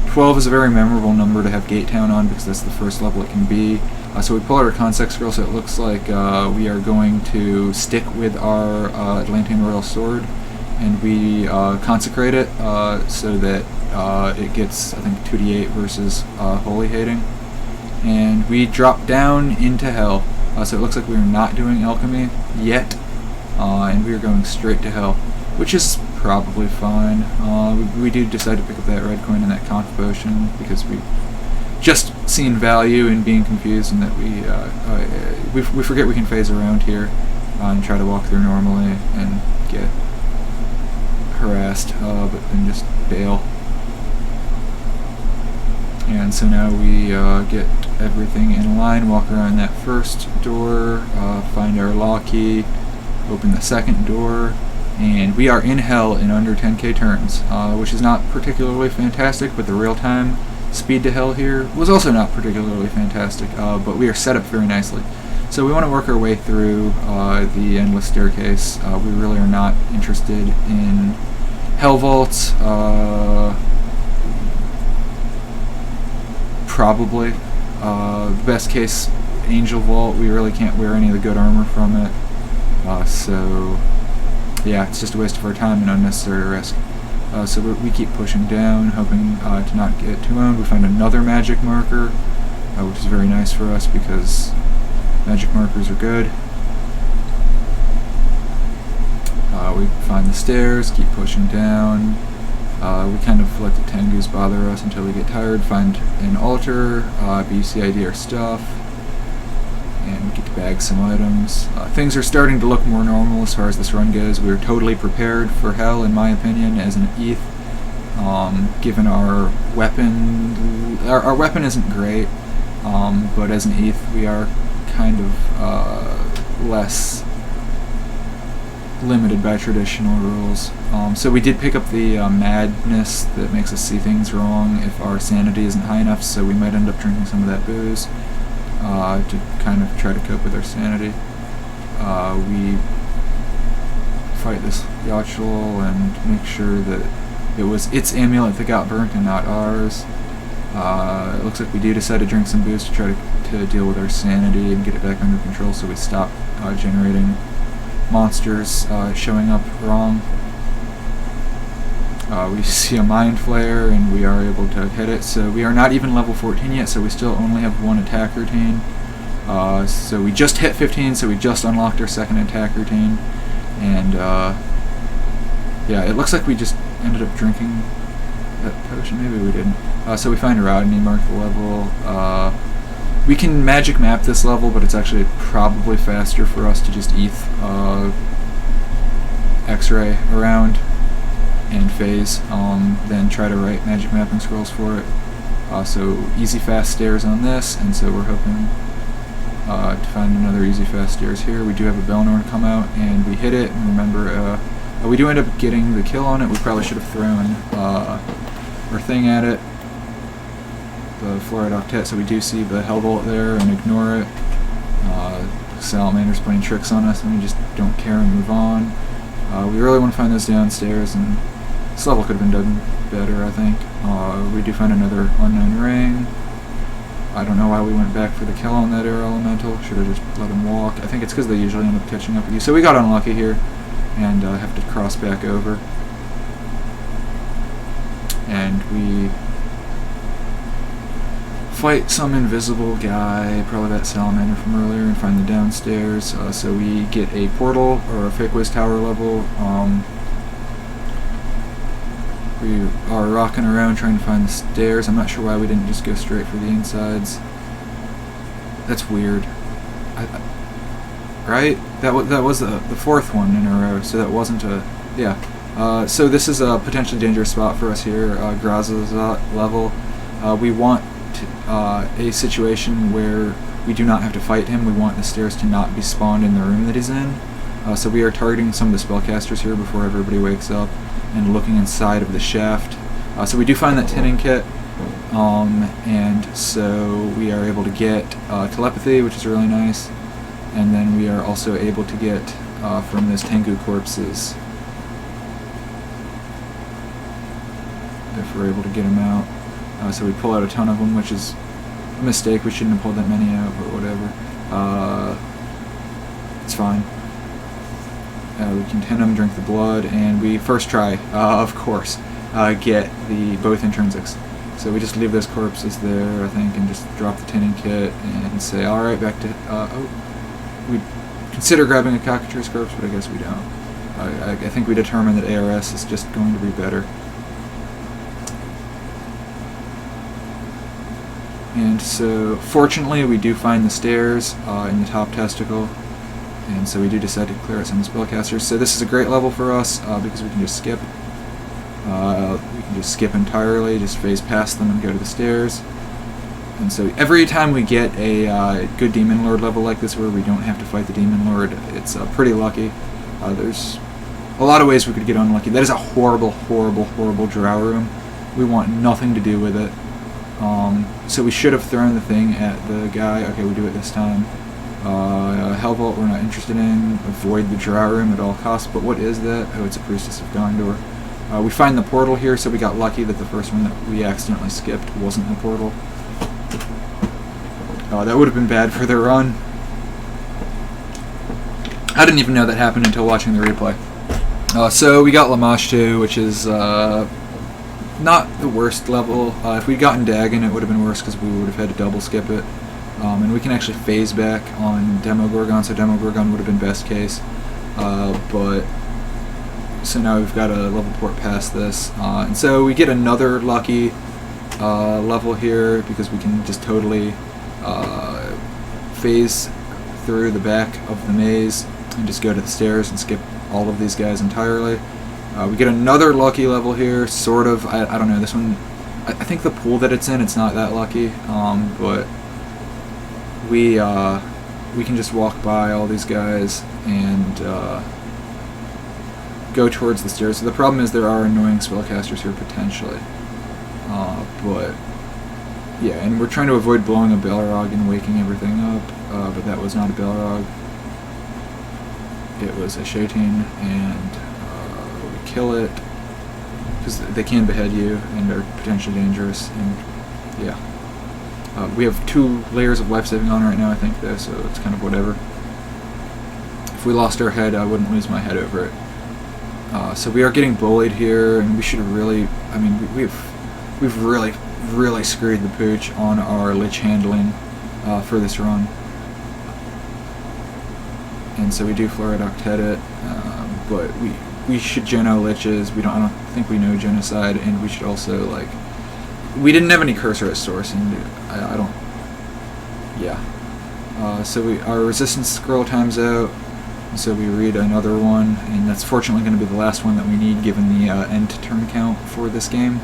12 is a very memorable number to have Gate Town on because that's the first level it can be. So we pull out our Consec Scroll, so it looks like we are going to stick with our Atlantean Royal Sword, and we consecrate it so that it gets, I think, 2d8 versus Holy Hating. And we drop down into Hell. So it looks like we are not doing alchemy yet, and we are going straight to Hell, which is probably fine. We do decide to pick up that red coin and that conf potion because we've just seen value in being confused, and that we forget we can phase around here and try to walk through normally and get harassed, but then just bail. And so now we get everything in line, walk around that first door, find our law key, open the second door, and we are in Hell in under 10k turns, which is not particularly fantastic, but the real-time speed to Hell here was also not particularly fantastic, but we are set up very nicely. So we want to work our way through the endless staircase. We really are not interested in Hell vaults. Probably. Best case, Angel Vault. We really can't wear any of the good armor from it. So, yeah, it's just a waste of our time and unnecessary risk. So we keep pushing down, hoping to not get too owned. We find another magic marker, which is very nice for us because magic markers are good. We find the stairs, keep pushing down. We kind of let the Tengus bother us until we get tired, find an altar, BCID our stuff, and get to bag some items. Things are starting to look more normal as far as this run goes. We're totally prepared for Hell, in my opinion, as an ETH. Given our weapon, our weapon isn't great, but as an ETH we are kind of less limited by traditional rules. So we did pick up the madness that makes us see things wrong if our sanity isn't high enough, so we might end up drinking some of that booze to kind of try to cope with our sanity. We fight this Yachul and make sure that it was its amulet that got burnt and not ours. It looks like we do decide to drink some booze to try to deal with our sanity and get it back under control, so we stop generating monsters showing up wrong. We see a Mind Flare and we are able to hit it, so we are not even level 14 yet, so we still only have 1 attack routine. So we just hit 15, so we just unlocked our second attack routine, and yeah, it looks like we just ended up drinking that potion. Maybe we didn't. So we find Rodney, mark the level. We can magic map this level, but it's actually probably faster for us to just ETH X-ray around and phase than try to write magic mapping scrolls for it. So easy fast stairs on this, and so we're hoping to find another easy fast stairs here. We do have a Belnorn come out, and we hit it, and remember, we do end up getting the kill on it. We probably should have thrown our thing at it, the Fluoride Octet, so we do see the Hellbolt there and ignore it. Salamander's playing tricks on us, and we just don't care and move on. We really want to find those downstairs, and this level could have been done better, I think. We do find another unknown ring. I don't know why we went back for the kill on that air elemental. Should have just let him walk. I think it's because they usually end up catching up with you. So we got unlucky here, and have to cross back over. And we fight some invisible guy, probably that salamander from earlier, and find the downstairs. So we get a portal, or a Fake Whiz Tower level. We are rocking around trying to find the stairs. I'm not sure why we didn't just go straight for the insides. That's weird. Right? That was the fourth one in a row, so that wasn't a... Yeah. So this is a potentially dangerous spot for us here, Graza's level. We want a situation where we do not have to fight him. We want the stairs to not be spawned in the room that he's in. So we are targeting some of the spellcasters here before everybody wakes up, and looking inside of the shaft. So we do find that tinning kit, and so we are able to get telepathy, which is really nice, and then we are also able to get from those Tengu corpses, if we're able to get them out. So we pull out a ton of them, which is a mistake. We shouldn't have pulled that many out, but whatever. It's fine. We can tin them, drink the blood, and we first try, of course, get the both intrinsics. So we just leave those corpses there, I think, and just drop the tinning kit and say, alright, back to... we consider grabbing a cockatrice corpse, but I guess we don't. I think we determined that ARS is just going to be better. And so, fortunately, we do find the stairs in the top testicle. And so we do decide to clear out some spellcasters. So this is a great level for us because we can just skip. We can just skip entirely, just phase past them and go to the stairs. And so every time we get a good Demon Lord level like this where we don't have to fight the Demon Lord, it's pretty lucky. There's a lot of ways we could get unlucky. That is a horrible, horrible, horrible drow room. We want nothing to do with it. So we should have thrown the thing at the guy. Okay, we do it this time. Hellbolt we're not interested in. Avoid the drow room at all costs. But what is that? Oh, it's a Priestess of Gondor. We find the portal here, so we got lucky that the first one that we accidentally skipped wasn't the portal. That would have been bad for their run. I didn't even know that happened until watching the replay. So we got Lamashtu, which is not the worst level. If we'd gotten Dagon, it would have been worse because we would have had to double skip it. And we can actually phase back on Demogorgon, so Demogorgon would have been best case. But so now we've got a level port past this. And so we get another lucky level here because we can just totally phase through the back of the maze and just go to the stairs and skip all of these guys entirely. We get another lucky level here, sort of. I don't know, this one, I think the pool that it's in, it's not that lucky, but we can just walk by all these guys and go towards the stairs. So the problem is there are annoying spellcasters here potentially, but yeah, and we're trying to avoid blowing a Balrog and waking everything up, but that was not a Balrog. It was a Shaitan, and we kill it because they can behead you and are potentially dangerous. And yeah, we have 2 layers of life-saving on right now, I think, though, so it's kind of whatever. If we lost our head, I wouldn't lose my head over it. So we are getting bullied here, and we should really, I mean, we've really screwed the pooch on our lich handling for this run. And so we do Fluoride Octet it, but we should Geno liches. I don't think we know genocide, and we should also, like, we didn't have any cursor at source, and I don't, Yeah. So our resistance scroll time's out, so we read another one, and that's fortunately going to be the last one that we need given the end turn count for this game.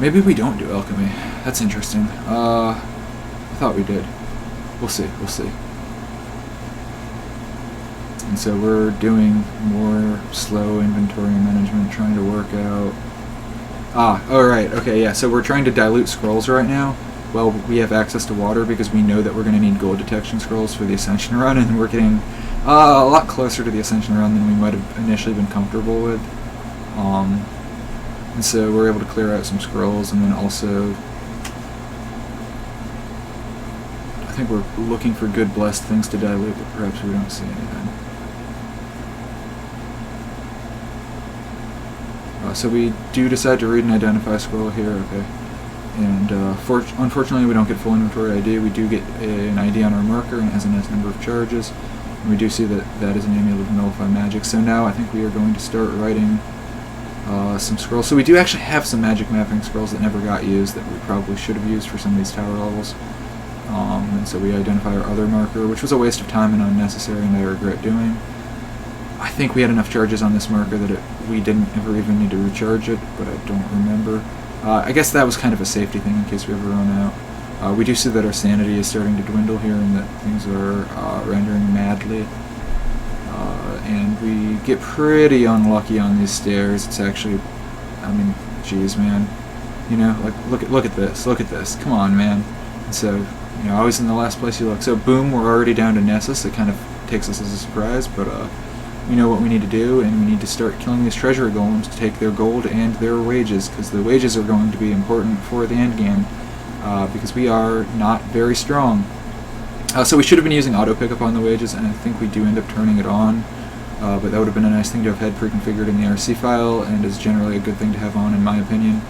Maybe we don't do alchemy. That's interesting. I thought we did. We'll see. We'll see. And so we're doing more slow inventory management, trying to work out... alright, okay, yeah, so we're trying to dilute scrolls right now. Well, we have access to water because we know that we're going to need gold detection scrolls for the Ascension run, and we're getting a lot closer to the Ascension run than we might have initially been comfortable with. And so we're able to clear out some scrolls, and then also... I think we're looking for good blessed things to dilute, but perhaps we don't see anything. So we do decide to read and identify scroll here, okay. And unfortunately we don't get full inventory ID. We do get an ID on our marker, and it has a nice number of charges. And we do see that that is an amulet of nullify magic. So now I think we are going to start writing some scrolls. So we do actually have some magic mapping scrolls that never got used that we probably should have used for some of these tower levels. And so we identify our other marker, which was a waste of time and unnecessary, and I regret doing. I think we had enough charges on this marker that we didn't ever even need to recharge it, but I don't remember. I guess that was kind of a safety thing in case we ever run out. We do see that our sanity is starting to dwindle here and that things are rendering madly. And we get pretty unlucky on these stairs. It's actually, I mean, geez, man. You know, like, look at this. Look at this. Come on, man. And so, you know, always in the last place you look. So, boom, we're already down to Nessus. It kind of takes us as a surprise, but we know what we need to do, and we need to start killing these treasure golems to take their gold and their wages, because the wages are going to be important for the end game, because we are not very strong. So we should have been using auto pickup on the wages, and I think we do end up turning it on, but that would have been a nice thing to have had pre-configured in the RC file, and is generally a good thing to have on, in my opinion.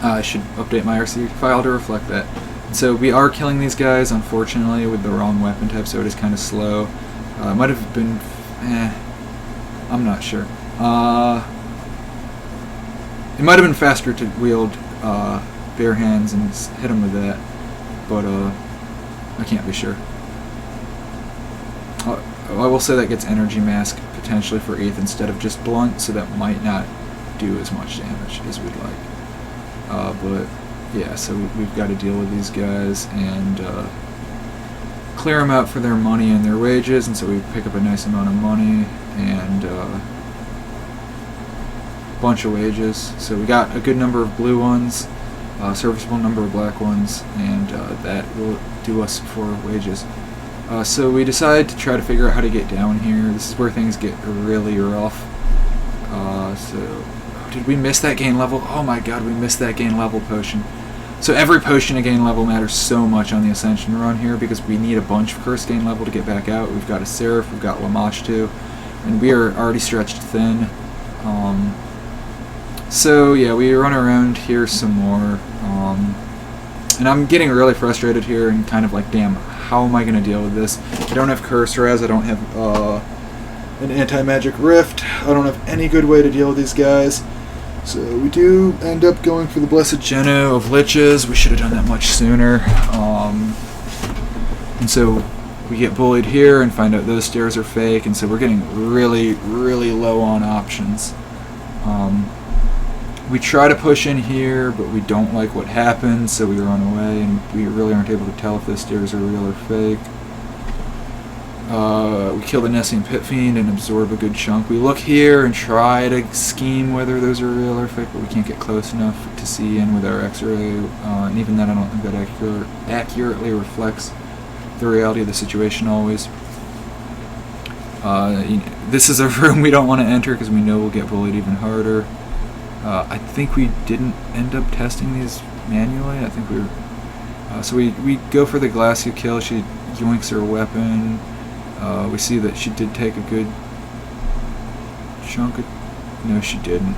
I should update my RC file to reflect that. And so we are killing these guys, unfortunately, with the wrong weapon type, so it is kind of slow. It might have been... I'm not sure. It might have been faster to wield bare hands and hit him with that, but I can't be sure. I will say that gets energy mask potentially for ETH instead of just blunt, so that might not do as much damage as we'd like. But yeah, so we've got to deal with these guys and clear them out for their money and their wages, and so we pick up a nice amount of money and a bunch of wages. So we got a good number of blue ones, a serviceable number of black ones, and that will do us for wages. So we decide to try to figure out how to get down here. This is where things get really rough. So did we miss that gain level? Oh my god, we missed that gain level potion. So every potion to gain level matters so much on the Ascension run here, because we need a bunch of curse gain level to get back out. We've got a Seraph, we've got Lamash too, and we are already stretched thin. So yeah, we run around here some more, and I'm getting really frustrated here and kind of like, damn, how am I going to deal with this? I don't have Curse Res, I don't have an Anti-Magic Rift, I don't have any good way to deal with these guys. So we do end up going for the Blessed Geno of Liches. We should have done that much sooner. And so we get bullied here and find out those stairs are fake, and so we're getting really, really low on options. We try to push in here, but we don't like what happens, so we run away, and we really aren't able to tell if those stairs are real or fake. We kill the Nessian Pit Fiend and absorb a good chunk. We look here and try to scheme whether those are real or fake, but we can't get close enough to see in with our X-ray, and even then I don't think that accurately reflects the reality of the situation always. This is a room we don't want to enter because we know we'll get bullied even harder. I think we didn't end up testing these manually. I think we were... so we go for the Glacia kill. She yoinks her weapon. We see that she did take a good chunk of... No, she didn't.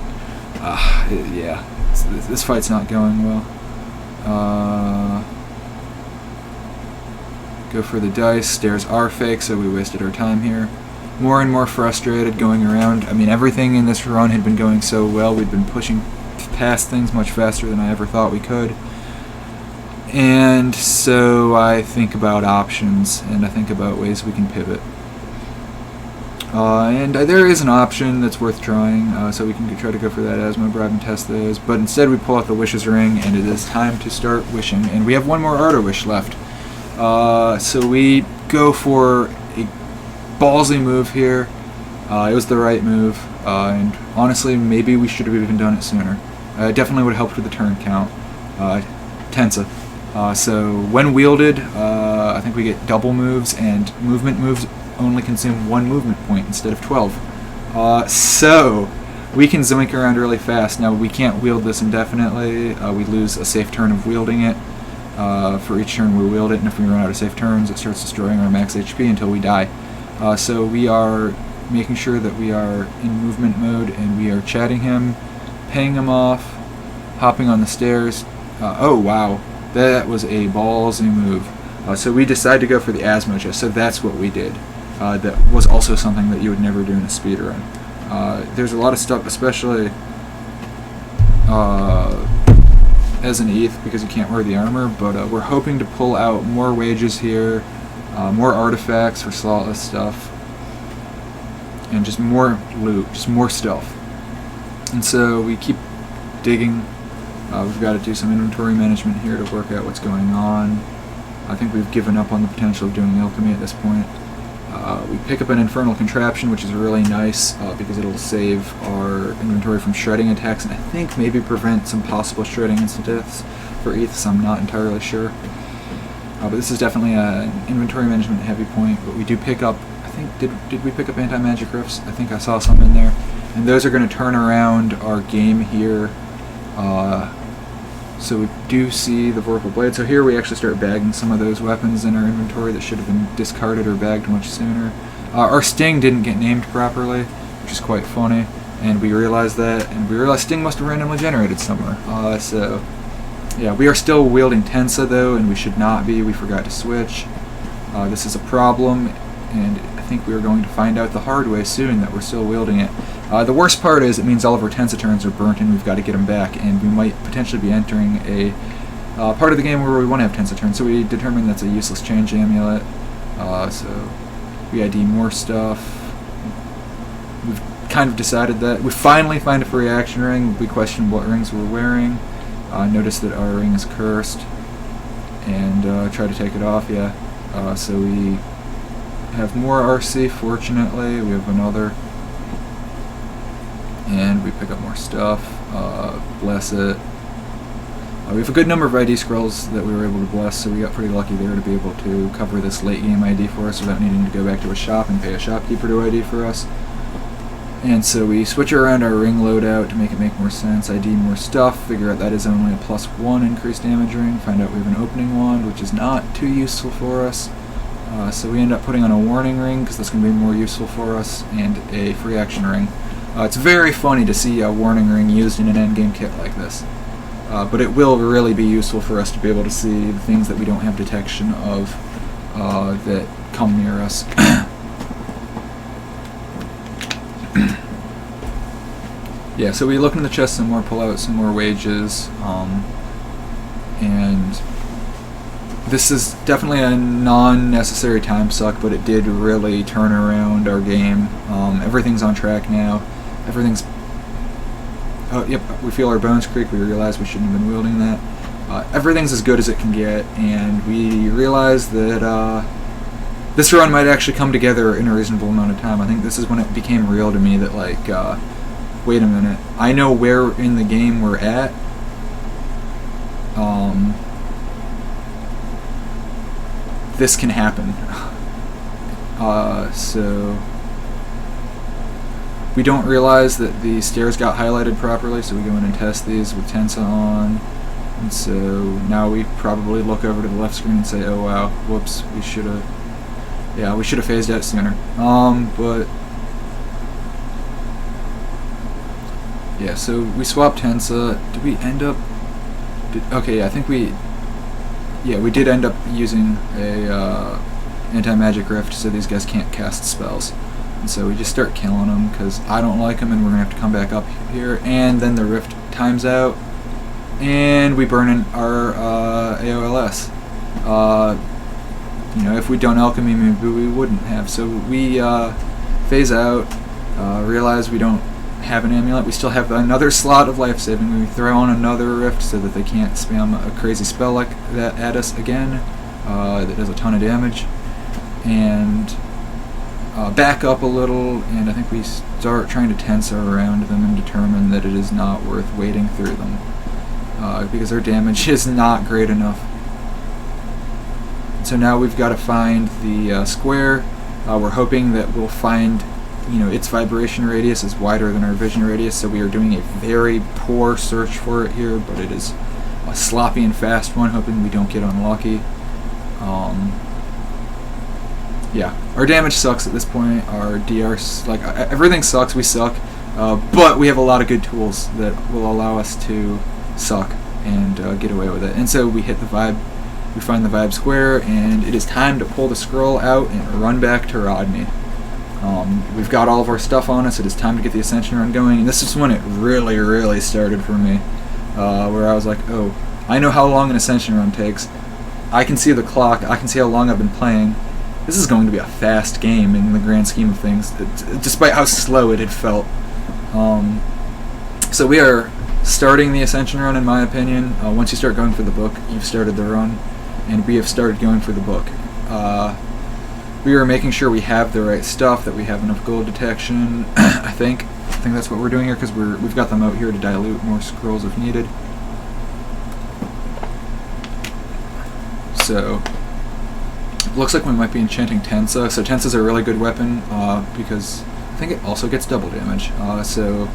Yeah, this fight's not going well. Go for the dice. Stairs are fake, so we wasted our time here. More and more frustrated going around. I mean, everything in this run had been going so well. We'd been pushing past things much faster than I ever thought we could. And so I think about options, and I think about ways we can pivot. And there is an option that's worth trying, so we can try to go for that Asmo bribe and test those. But instead we pull out the Wishes ring, and it is time to start wishing. And we have one more Arter Wish left. So we go for a ballsy move here. It was the right move, and honestly, maybe we should have even done it sooner. It definitely would have helped with the turn count. Tensa. So when wielded, I think we get double moves, and movement moves only consume 1 movement point instead of 12. So we can zoink around really fast. Now we can't wield this indefinitely. We lose a safe turn of wielding it. For each turn we wield it, and if we run out of safe turns, it starts destroying our max HP until we die. So we are making sure that we are in movement mode, and we are chatting him, paying him off, hopping on the stairs. Oh wow, that was a ballsy move. So we decided to go for the Asmo chest, so that's what we did. That was also something that you would never do in a speedrun. There's a lot of stuff, especially as an ETH, because you can't wear the armor, but we're hoping to pull out more wages here, more artifacts for slotless stuff, and just more loot, just more stealth. And so we keep digging. We've got to do some inventory management here to work out what's going on. I think we've given up on the potential of doing alchemy at this point. We pick up an infernal contraption, which is really nice because it'll save our inventory from shredding attacks, and I think maybe prevent some possible shredding instant deaths for ETHs. I'm not entirely sure. But this is definitely an inventory management heavy point. But we do pick up, I think, did we pick up anti-magic rifts? I think I saw some in there. And those are going to turn around our game here. So we do see the Vorpal Blade. So here we actually start bagging some of those weapons in our inventory that should have been discarded or bagged much sooner. Our Sting didn't get named properly, which is quite funny, and we realized that, and we realized Sting must have randomly generated somewhere. So yeah, we are still wielding Tensa though, and we should not be. We forgot to switch. This is a problem, and I think we are going to find out the hard way soon that we're still wielding it. The worst part is it means all of our Tensa turns are burnt, and we've got to get them back, and we might potentially be entering a part of the game where we want to have Tensa turns, so we determined that's a useless change amulet. So we ID more stuff. We've kind of decided that. We finally find a free action ring. We question what rings we're wearing. Notice that our ring is cursed, and try to take it off, yeah. So we have more RC, fortunately. We have another. And we pick up more stuff. Bless it. We have a good number of ID scrolls that we were able to bless, so we got pretty lucky there to be able to cover this late game ID for us without needing to go back to a shop and pay a shopkeeper to ID for us. And so we switch around our ring loadout to make it make more sense, ID more stuff, figure out that is only a +1 increased damage ring, find out we have an opening wand, which is not too useful for us. So we end up putting on a warning ring, because that's going to be more useful for us, and a free action ring. It's very funny to see a warning ring used in an endgame kit like this. But it will really be useful for us to be able to see the things that we don't have detection of that come near us. Yeah, so we look in the chest some more, pull out some more wages, and this is definitely a non-necessary time suck, but it did really turn around our game. Everything's on track now. Everything's... Oh, yep, we feel our bones creak. We realize we shouldn't have been wielding that. Everything's as good as it can get, and we realize that this run might actually come together in a reasonable amount of time. I think this is when it became real to me that, like, wait a minute, I know where in the game we're at. This can happen. So we don't realize that the stairs got highlighted properly, so we go in and test these with Tensa on. And so now we probably look over to the left screen and say, oh wow, whoops, we should have, yeah, we should have phased out sooner. But yeah, so we swapped Tensa. Did we end up, okay, I think we did end up using a anti-magic rift, so these guys can't cast spells. And so we just start killing them, because I don't like them, and we're going to have to come back up here, and then the rift times out, and we burn in our AOLS. You know, if we'd done alchemy, maybe we wouldn't have. So we phase out, realize we don't have an amulet. We still have another slot of life saving. We throw on another rift so that they can't spam a crazy spell like that at us again. That does a ton of damage. And back up a little, and I think we start trying to tense around them and determine that it is not worth waiting through them. Because their damage is not great enough. So now we've got to find the square. We're hoping that we'll find, you know, its vibration radius is wider than our vision radius, so we are doing a very poor search for it here, but it is a sloppy and fast one, hoping we don't get unlucky. Yeah, our damage sucks at this point. Our DR, like, everything sucks, we suck, but we have a lot of good tools that will allow us to suck and get away with it. And so we hit the vibe, we find the vibe square, and it is time to pull the scroll out and run back to Rodney. We've got all of our stuff on us. It is time to get the Ascension run going, and this is when it really started for me, where I was like, oh, I know how long an Ascension run takes. I can see the clock. I can see how long I've been playing. This is going to be a fast game in the grand scheme of things, despite how slow it had felt. So we are starting the Ascension run, in my opinion. Once you start going for the book, you've started the run, and we have started going for the book. We are making sure we have the right stuff, that we have enough gold detection. I think that's what we're doing here, because we've got them out here to dilute more scrolls if needed. So looks like we might be enchanting Tensa. So Tensa's a really good weapon because I think it also gets double damage. So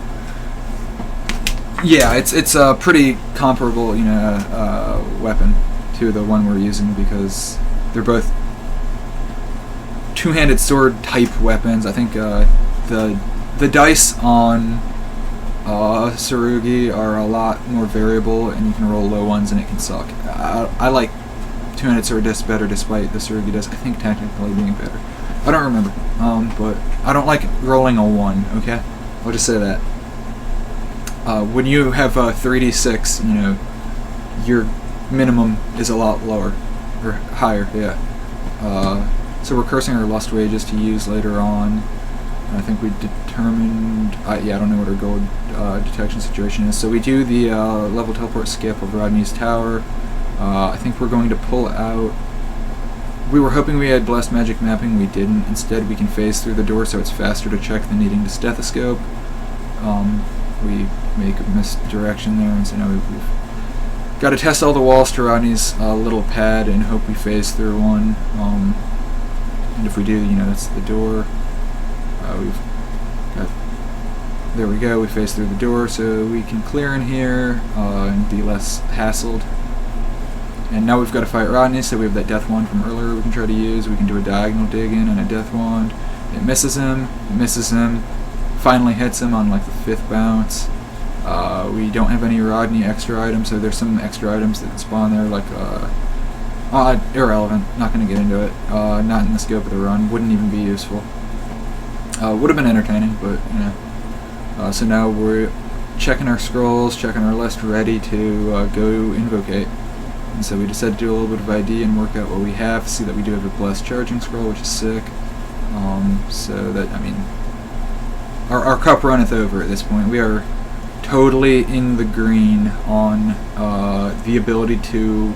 yeah, it's a pretty comparable, you know, weapon to the one we're using, because they're both two-handed sword type weapons. I think the dice on Tsurugi are a lot more variable, and you can roll low ones and it can suck. I like two-handed sword disc better, despite the Tsurugi disc I think technically being better. I don't remember, but I don't like rolling a 1, okay? I'll just say that. When you have 3d6, you know, your minimum is a lot lower, or higher, yeah. So we're cursing our lust wages to use later on. I think we determined, yeah, I don't know what our gold detection situation is. So we do the level teleport skip of Rodney's tower. I think we're going to pull out, we were hoping we had blessed magic mapping, we didn't. Instead we can phase through the door, so it's faster to check than needing to stethoscope. We make a misdirection there, and so now we've got to test all the walls to Rodney's little pad and hope we phase through one. And if we do, you know, that's the door. We've got, there we go, we phase through the door, so we can clear in here and be less hassled. And now we've got to fight Rodney, so we have that death wand from earlier we can try to use. We can do a diagonal dig in and a death wand. It misses him, finally hits him on like the 5th bounce. We don't have any Rodney extra items, so there's some extra items that spawn there, like irrelevant, not going to get into it. Not in the scope of the run, wouldn't even be useful. Would have been entertaining, but you know. So now we're checking our scrolls, checking our list, ready to go invocate. And so we decided to do a little bit of ID and work out what we have. See that we do have a blessed charging scroll, which is sick. So that, I mean, our cup runneth over at this point. We are totally in the green on the ability to,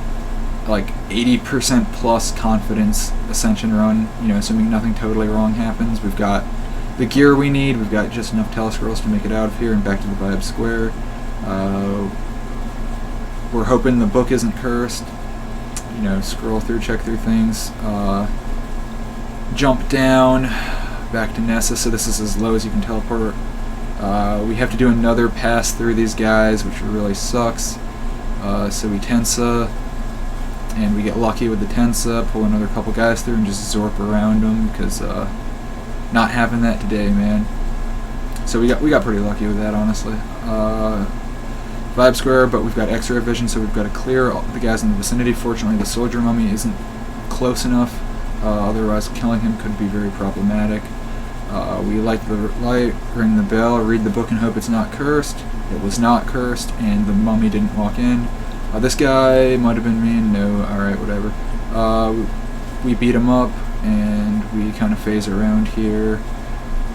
like, 80% plus confidence Ascension run, you know, assuming nothing totally wrong happens. We've got the gear we need, we've got just enough telescrolls to make it out of here and back to the Vibe Square. We're hoping the book isn't cursed. You know, scroll through, check through things. Jump down, back to Nessa, so this is as low as you can teleport. We have to do another pass through these guys, which really sucks. So we Tensa, and we get lucky with the Tensa, pull another couple guys through and just zorp around them, because not having that today, man. So we got pretty lucky with that, honestly. Vibe Square, but we've got X-ray vision, so we've got to clear all the guys in the vicinity. Fortunately, the soldier mummy isn't close enough, otherwise killing him could be very problematic. We light the light, ring the bell, read the book and hope it's not cursed. it was not cursed, and the mummy didn't walk in. This guy might have been mean. No, alright, whatever. We beat him up, and we kind of phase around here.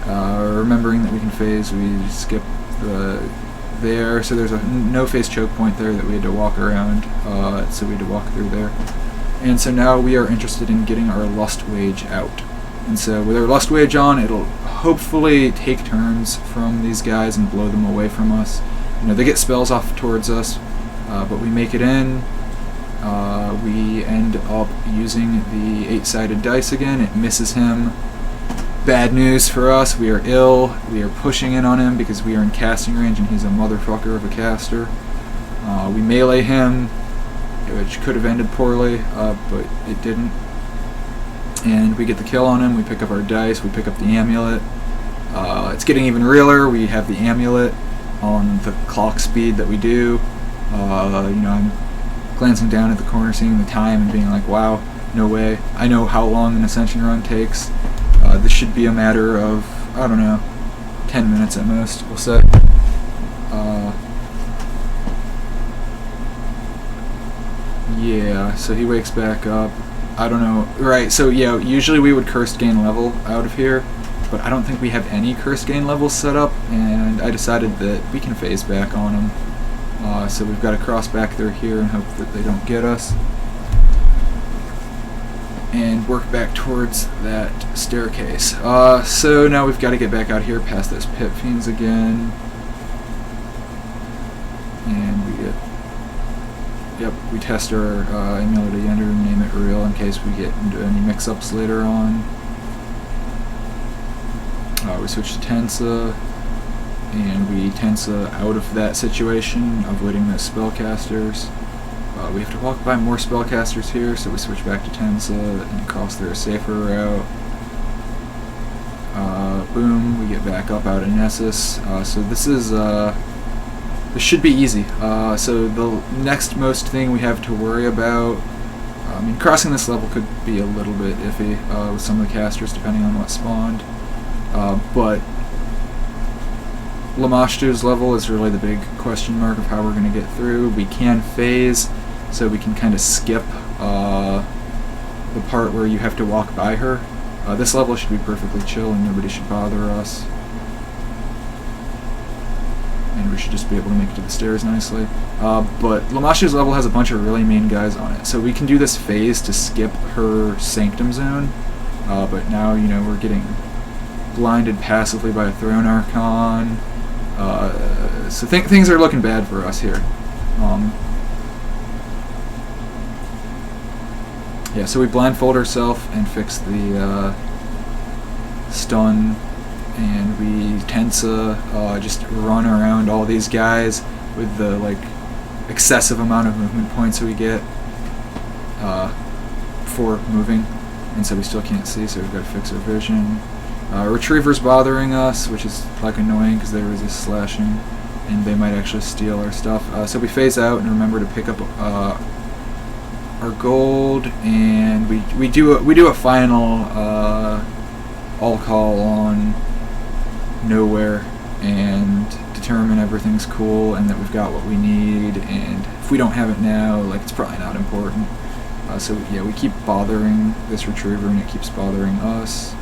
Remembering that we can phase, we skip there. So there's a no-phase choke point there that we had to walk around, so we had to walk through there. And so now we are interested in getting our Lust Wage out. And so with our Lust Wage on, it'll hopefully take turns from these guys and blow them away from us. You know, they get spells off towards us, but we make it in. We end up using the 8-sided dice again. It misses him. Bad news for us, we are ill. We are pushing in on him because we are in casting range and he's a motherfucker of a caster. We melee him, which could have ended poorly, but it didn't. And we get the kill on him, we pick up our dice, we pick up the amulet. It's getting even realer, we have the amulet on the clock speed that we do. You know, I'm glancing down at the corner, seeing the time and being like, wow, no way. I know how long an Ascension run takes. This should be a matter of, I don't know, 10 minutes at most, we'll say. Yeah, so he wakes back up. I don't know. Right, so yeah, usually we would curse gain level out of here, but I don't think we have any curse gain levels set up, and I decided that we can phase back on them. So we've got to cross back through here and hope that they don't get us. And work back towards that staircase. So now we've got to get back out here past those pit fiends again. And we get... Yep, we test our amulet again to name it real in case we get into any mix-ups later on. We switch to Tensa, and we Tensa out of that situation, avoiding those spellcasters. We have to walk by more spellcasters here, so we switch back to Tensa and cross through a safer route. Boom, we get back up out of Nessus. So this is this should be easy. So the next most thing we have to worry about, I mean, crossing this level could be a little bit iffy with some of the casters depending on what spawned, but Lamashtu's level is really the big question mark of how we're going to get through. We can phase, so we can kind of skip the part where you have to walk by her. This level should be perfectly chill and nobody should bother us. And we should just be able to make it to the stairs nicely. But Lamashtu's level has a bunch of really mean guys on it, so we can do this phase to skip her Sanctum Zone. But now, you know, we're getting blinded passively by a Throne Archon. So things are looking bad for us here. Yeah, so we blindfold ourselves and fix the stun, and we Tensa, just run around all these guys with the like excessive amount of movement points we get for moving, and so we still can't see, so we've got to fix our vision. Retriever's bothering us, which is like annoying because they resist slashing, and they might actually steal our stuff. So we phase out and remember to pick up our gold, and we do a final all call on nowhere and determine everything's cool and that we've got what we need, and if we don't have it now, like, it's probably not important. So yeah, we keep bothering this retriever and it keeps bothering us.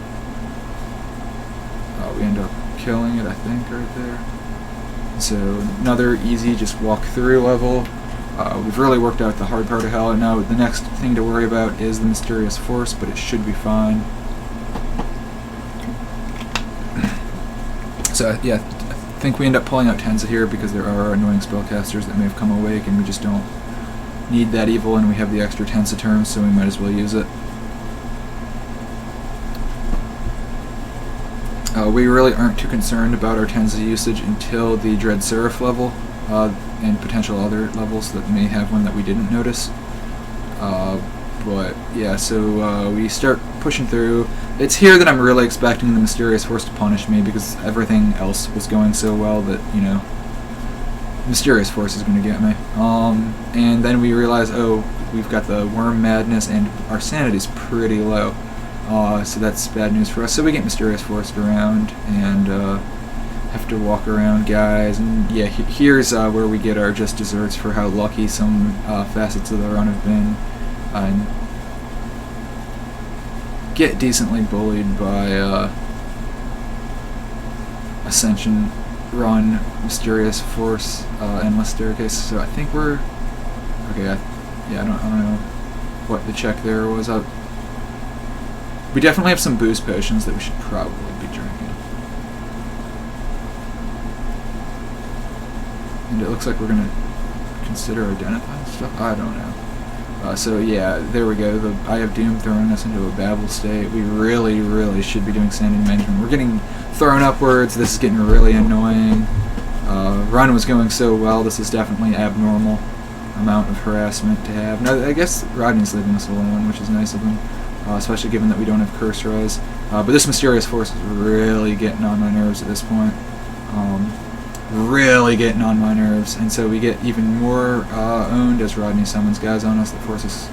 We end up killing it, I think, right there. So another easy just walk through level. We've really worked out the hard part of hell, and now the next thing to worry about is the Mysterious Force, but it should be fine. So yeah, I think we end up pulling out Tensa here because there are annoying spellcasters that may have come awake, and we just don't need that evil, and we have the extra Tensa terms, so we might as well use it. We really aren't too concerned about our Tensa usage until the Dread Seraph level, and potential other levels that may have one that we didn't notice. But yeah, so we start pushing through. It's here that I'm really expecting the Mysterious Force to punish me because everything else was going so well that, you know, Mysterious Force is going to get me. And then we realize, oh, we've got the Worm Madness and our sanity's pretty low. So that's bad news for us. So we get Mysterious Forced around and have to walk around, guys. And yeah, here's where we get our just desserts for how lucky some facets of the run have been. And get decently bullied by Ascension Run, Mysterious Force, Endless Staircase. So I think we're okay. Yeah, I don't know what the check there was. We definitely have some boost potions that we should probably be drinking. And it looks like we're gonna consider identifying stuff. I don't know. So yeah, there we go. The Eye of Doom throwing us into a babble state. We really should be doing standing management. We're getting thrown upwards. This is getting really annoying. Run was going so well. This is definitely abnormal amount of harassment to have. Now, I guess Rodney's leaving us alone, which is nice of him, especially given that we don't have Curse Res. But this Mysterious Force is really getting on my nerves at this point. Really getting on my nerves, and so we get even more owned as Rodney summons guys on us that force us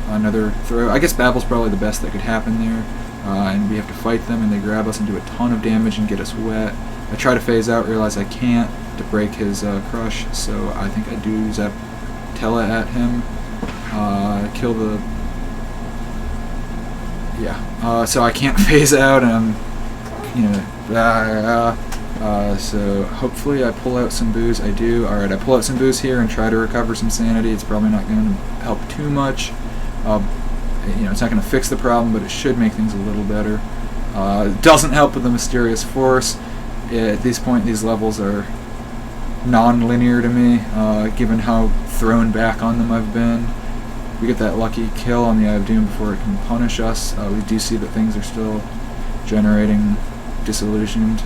another throw. I guess Babble's probably the best that could happen there, and we have to fight them, and they grab us and do a ton of damage and get us wet. I try to phase out, realize I can't to break his crush, so I think I do Zap Tele at him, kill the... yeah, so I can't phase out, and I'm, so hopefully I pull out some booze. I do. Alright, I pull out some booze here and try to recover some sanity. It's probably not going to help too much. It's not going to fix the problem, but it should make things a little better. It doesn't help with the Mysterious Force. At this point, these levels are non-linear to me, given how thrown back on them I've been. We get that lucky kill on the Eye of Doom before it can punish us. We do see that things are still generating disillusioned.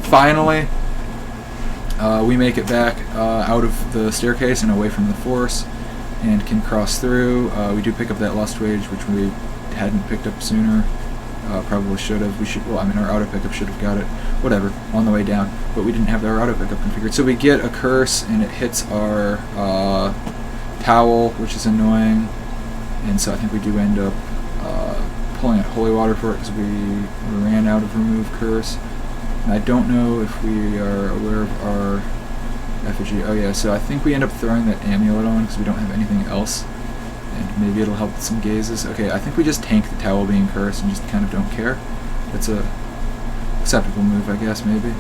Finally, we make it back out of the staircase and away from the force and can cross through. We do pick up that Lust Wage, which we hadn't picked up sooner. Probably should have. Our auto pickup should have got it. Whatever, on the way down. But we didn't have our auto pickup configured. So we get a curse and it hits our towel, which is annoying. And so I think we do end up pulling out holy water for it because we ran out of remove curse. And I don't know if we are aware of our effigy. Oh yeah, so I think we end up throwing that amulet on because we don't have anything else. And maybe it'll help with some gazes. Okay, I think we just tank the towel being cursed and just kind of don't care. It's a acceptable move, I guess, maybe.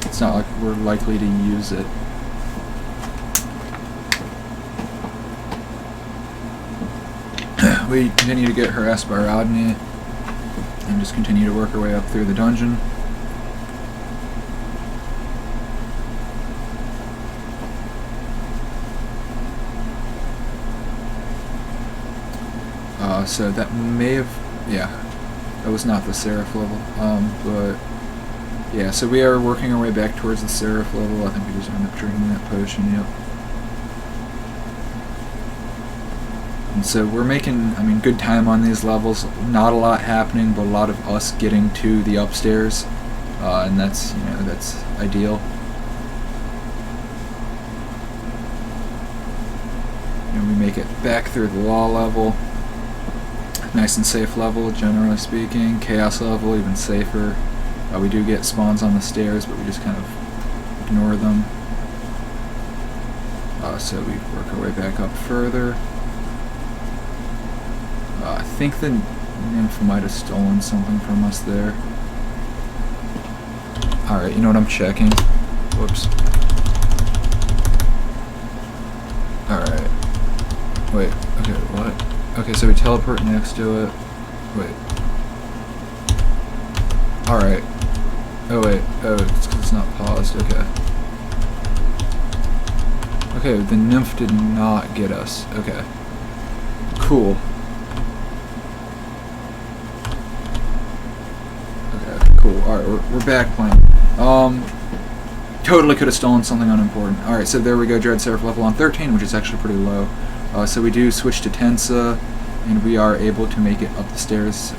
It's not like we're likely to use it. We continue to get harassed by Rodney and just continue to work our way up through the dungeon. So that may have, yeah, that was not the Seraph level, but yeah, so we are working our way back towards the Seraph level. I think we just end up drinking that potion, yep. And so we're making, good time on these levels. Not a lot happening, but a lot of us getting to the upstairs, and that's, that's ideal. We make it back through the law level. Nice and safe level, generally speaking. Chaos level, even safer. We do get spawns on the stairs, but we just kind of ignore them. So we work our way back up further. I think the nymph might have stolen something from us there. Alright, you know what, I'm checking. Whoops. Alright. Wait, okay, what? Okay, so we teleport next to it. Wait. Alright. Oh wait, it's because it's not paused, okay. Okay, the nymph did not get us. Okay. Cool. Okay, cool. Alright, we're back playing. Totally could have stolen something unimportant. Alright, so there we go, Dread Seraph level on 13, which is actually pretty low. So we do switch to Tensa, and we are able to make it up the stairs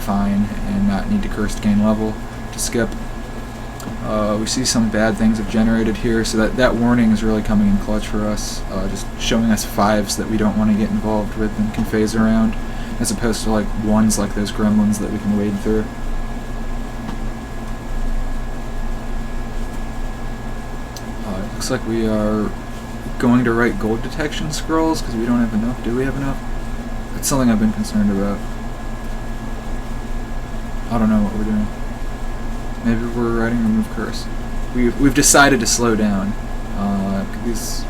fine and not need to curse to gain level to skip. We see some bad things have generated here, so that warning is really coming in clutch for us, just showing us 5s that we don't want to get involved with and can phase around, as opposed to like 1s like those gremlins that we can wade through. like we are going to write gold detection scrolls because we don't have enough. Do we have enough? That's something I've been concerned about. I don't know what we're doing. Maybe we're writing remove curse. We've decided to slow down. These.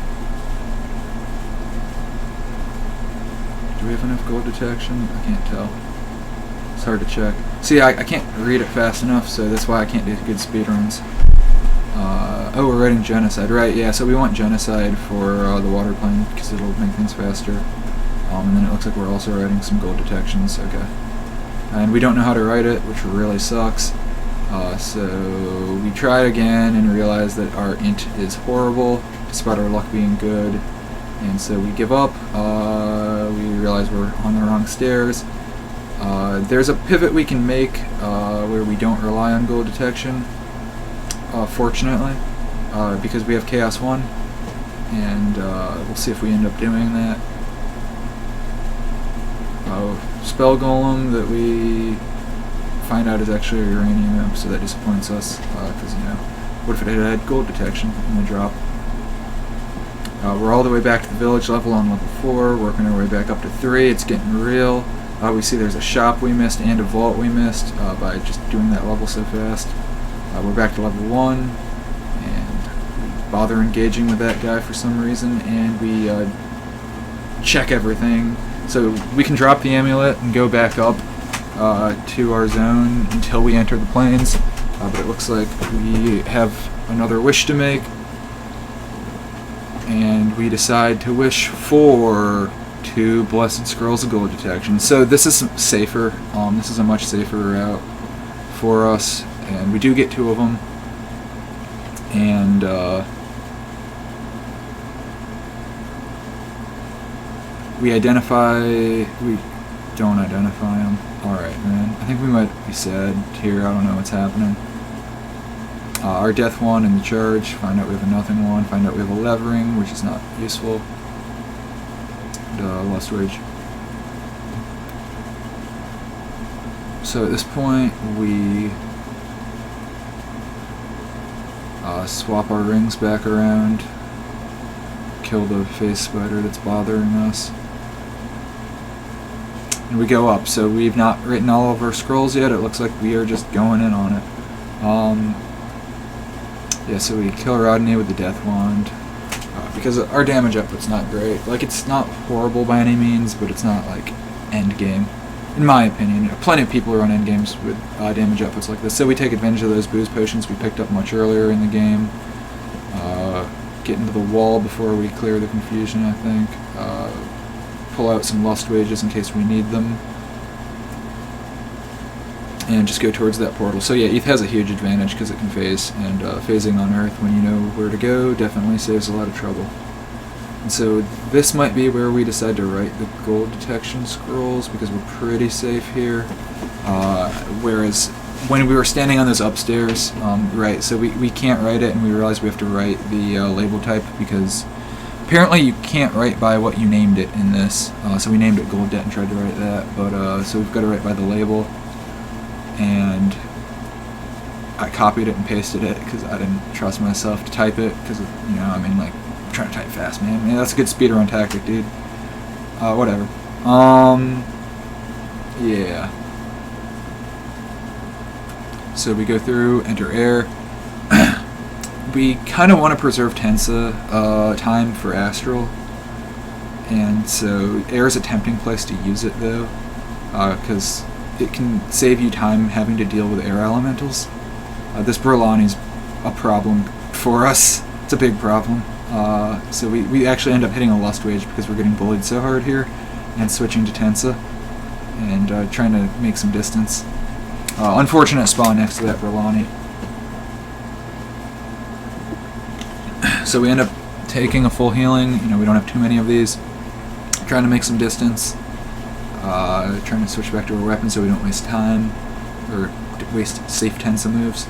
Do we have enough gold detection? I can't tell. It's hard to check. See, I can't read it fast enough, so that's why I can't do good speedruns. Oh, we're writing genocide, right? Yeah, so we want genocide for the water plane because it'll make things faster. And then it looks like we're also writing some gold detections. Okay. And we don't know how to write it, which really sucks. So we tried again and realized that our int is horrible, despite our luck being good. And so we give up. We realize we're on the wrong stairs. There's a pivot we can make where we don't rely on gold detection, fortunately, because we have Chaos 1. And we'll see if we end up doing that. Spell Golem that we find out is actually a uranium, so that disappoints us, because, you know, what if it had gold detection in the drop? We're all the way back to the village level on level 4, working our way back up to 3. It's getting real. We see there's a shop we missed and a vault we missed by just doing that level so fast. We're back to level 1, and we bother engaging with that guy for some reason, and we check everything. So we can drop the amulet and go back up to our zone until we enter the plains, but it looks like we have another wish to make, and we decide to wish for 2 blessed scrolls of gold detection. So this is safer. This is a much safer route for us, and we do get 2 of them, and we don't identify them. Alright, man. I think we might be sad here. I don't know what's happening. Our death one in the charge. Find out we have a nothing one. Find out we have a levering, which is not useful. And, Lust Rage. So at this point, we swap our rings back around. Kill the face spider that's bothering us. And we go up. So we've not written all of our scrolls yet. It looks like we are just going in on it. Yeah, so we kill Rodney with the Death Wand. Because our damage output's not great. Like, it's not horrible by any means, but it's not, like, end game. In my opinion. Plenty of people run end games with damage outputs like this. So we take advantage of those booze potions we picked up much earlier in the game. Get into the wall before we clear the confusion, I think. Pull out some lust wages in case we need them. And just go towards that portal. So yeah, ETH has a huge advantage because it can phase, and phasing on Earth when you know where to go definitely saves a lot of trouble. And so this might be where we decide to write the gold detection scrolls because we're pretty safe here. Whereas when we were standing on those upstairs, right, so we can't write it, and we realized we have to write the label type because apparently you can't write by what you named it in this. So we named it Gold Det and tried to write that, but so we've got to write by the label. And I copied it and pasted it because I didn't trust myself to type it because, you know, I mean, like, I'm trying to type fast, man. Yeah, that's a good speedrun tactic, dude. Whatever. Yeah. So we go through, enter air. We kind of want to preserve Tensa time for Astral. And so air is a tempting place to use it, though, because it can save you time having to deal with air elementals. This Burlani's a problem for us. It's a big problem. So we actually end up hitting a Lust Wage because we're getting bullied so hard here, and switching to Tensa, and trying to make some distance. Unfortunate spawn next to that Burlani. So we end up taking a full healing. You know, we don't have too many of these. Trying to make some distance. Trying to switch back to our weapon so we don't waste time, or waste safe Tensa moves.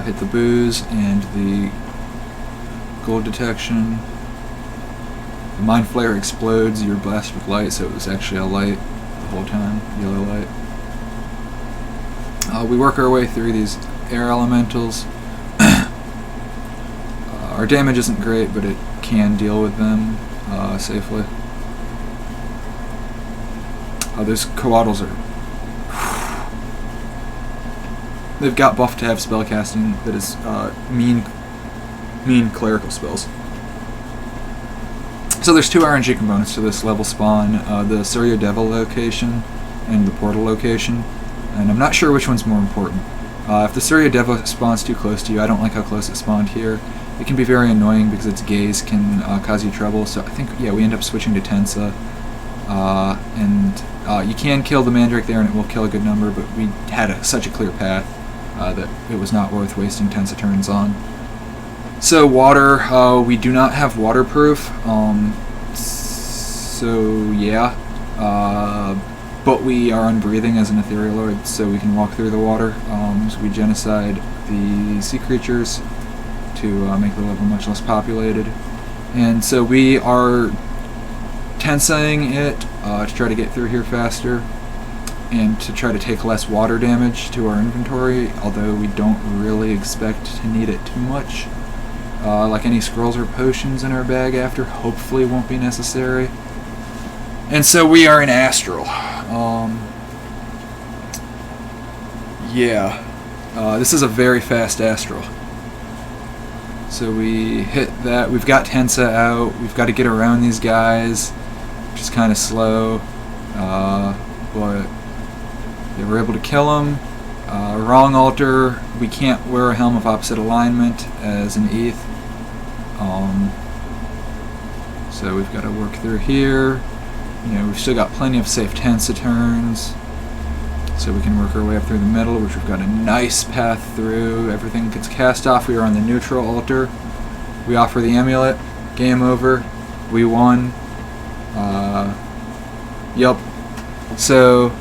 Hit the booze and the gold detection. The Mind Flare explodes, you're blasted with light, so it was actually a light the whole time, yellow light. We work our way through these air elementals. Our damage isn't great, but it can deal with them safely. Those coatls are... They've got buff to have spellcasting that is mean clerical spells. So there's 2 RNG components to this level spawn, the Surya Devil location and the portal location, and I'm not sure which one's more important. If the Surya Devil spawns too close to you, I don't like how close it spawned here. It can be very annoying because its gaze can cause you trouble, so I think, yeah, we end up switching to Tensa. And you can kill the Mandrake there and it will kill a good number, but we had such a clear path that it was not worth wasting Tensa turns on. So water, we do not have waterproof, so yeah, but we are unbreathing as an etherealoid, so we can walk through the water. So we genocide the sea creatures to make the level much less populated, and so we are tensaing it to try to get through here faster and to try to take less water damage to our inventory, although we don't really expect to need it too much. Like any scrolls or potions in our bag after hopefully won't be necessary. And so we are in Astral. This is a very fast Astral. So we hit that. We've got Tensa out. We've got to get around these guys, which is kind of slow. But they were able to kill him. Wrong altar. We can't wear a helm of opposite alignment as an ETH. So we've got to work through here. You know, we've still got plenty of safe Tensa turns, so we can work our way up through the middle, which we've got a nice path through. Everything gets cast off. We are on the neutral altar. We offer the amulet. Game over. We won. Yup. So,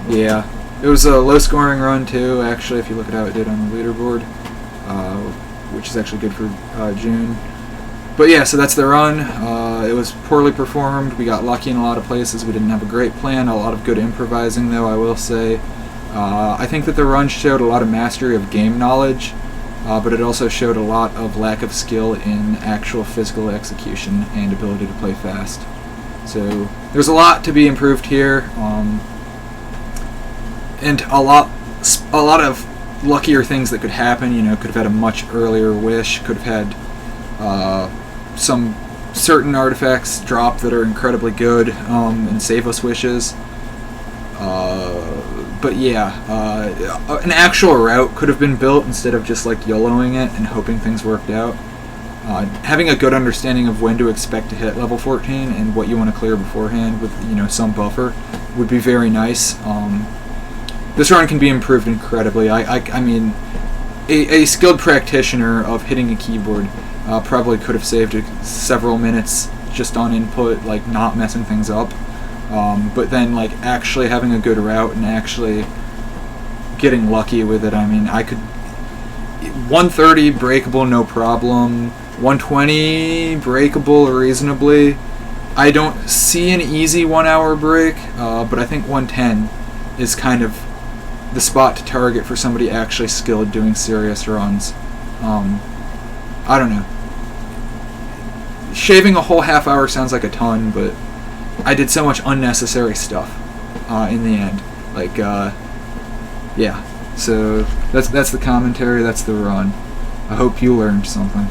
yeah. It was a low-scoring run, too, actually, if you look at how it did on the leaderboard, which is actually good for June. But yeah, so that's the run. It was poorly performed. We got lucky in a lot of places. We didn't have a great plan. A lot of good improvising, though, I will say. I think that the run showed a lot of mastery of game knowledge, but it also showed a lot of lack of skill in actual physical execution and ability to play fast. So there's a lot to be improved here, and a lot of luckier things that could happen. You know, could have had a much earlier wish. Could have had some certain artifacts drop that are incredibly good and save us wishes. But yeah, an actual route could have been built instead of just like YOLOing it and hoping things worked out. Having a good understanding of when to expect to hit level 14 and what you want to clear beforehand with, you know, some buffer would be very nice. This run can be improved incredibly. I mean, a skilled practitioner of hitting a keyboard probably could have saved several minutes just on input, like not messing things up. But then, like, actually having a good route and actually getting lucky with it. I mean, I could 130 breakable, no problem. 120 breakable reasonably. I don't see an easy 1 hour break, but I think 110 is kind of the spot to target for somebody actually skilled doing serious runs. I don't know. Shaving a whole half hour sounds like a ton, but I did so much unnecessary stuff in the end. Like, yeah. So that's the commentary. That's the run. I hope you learned something.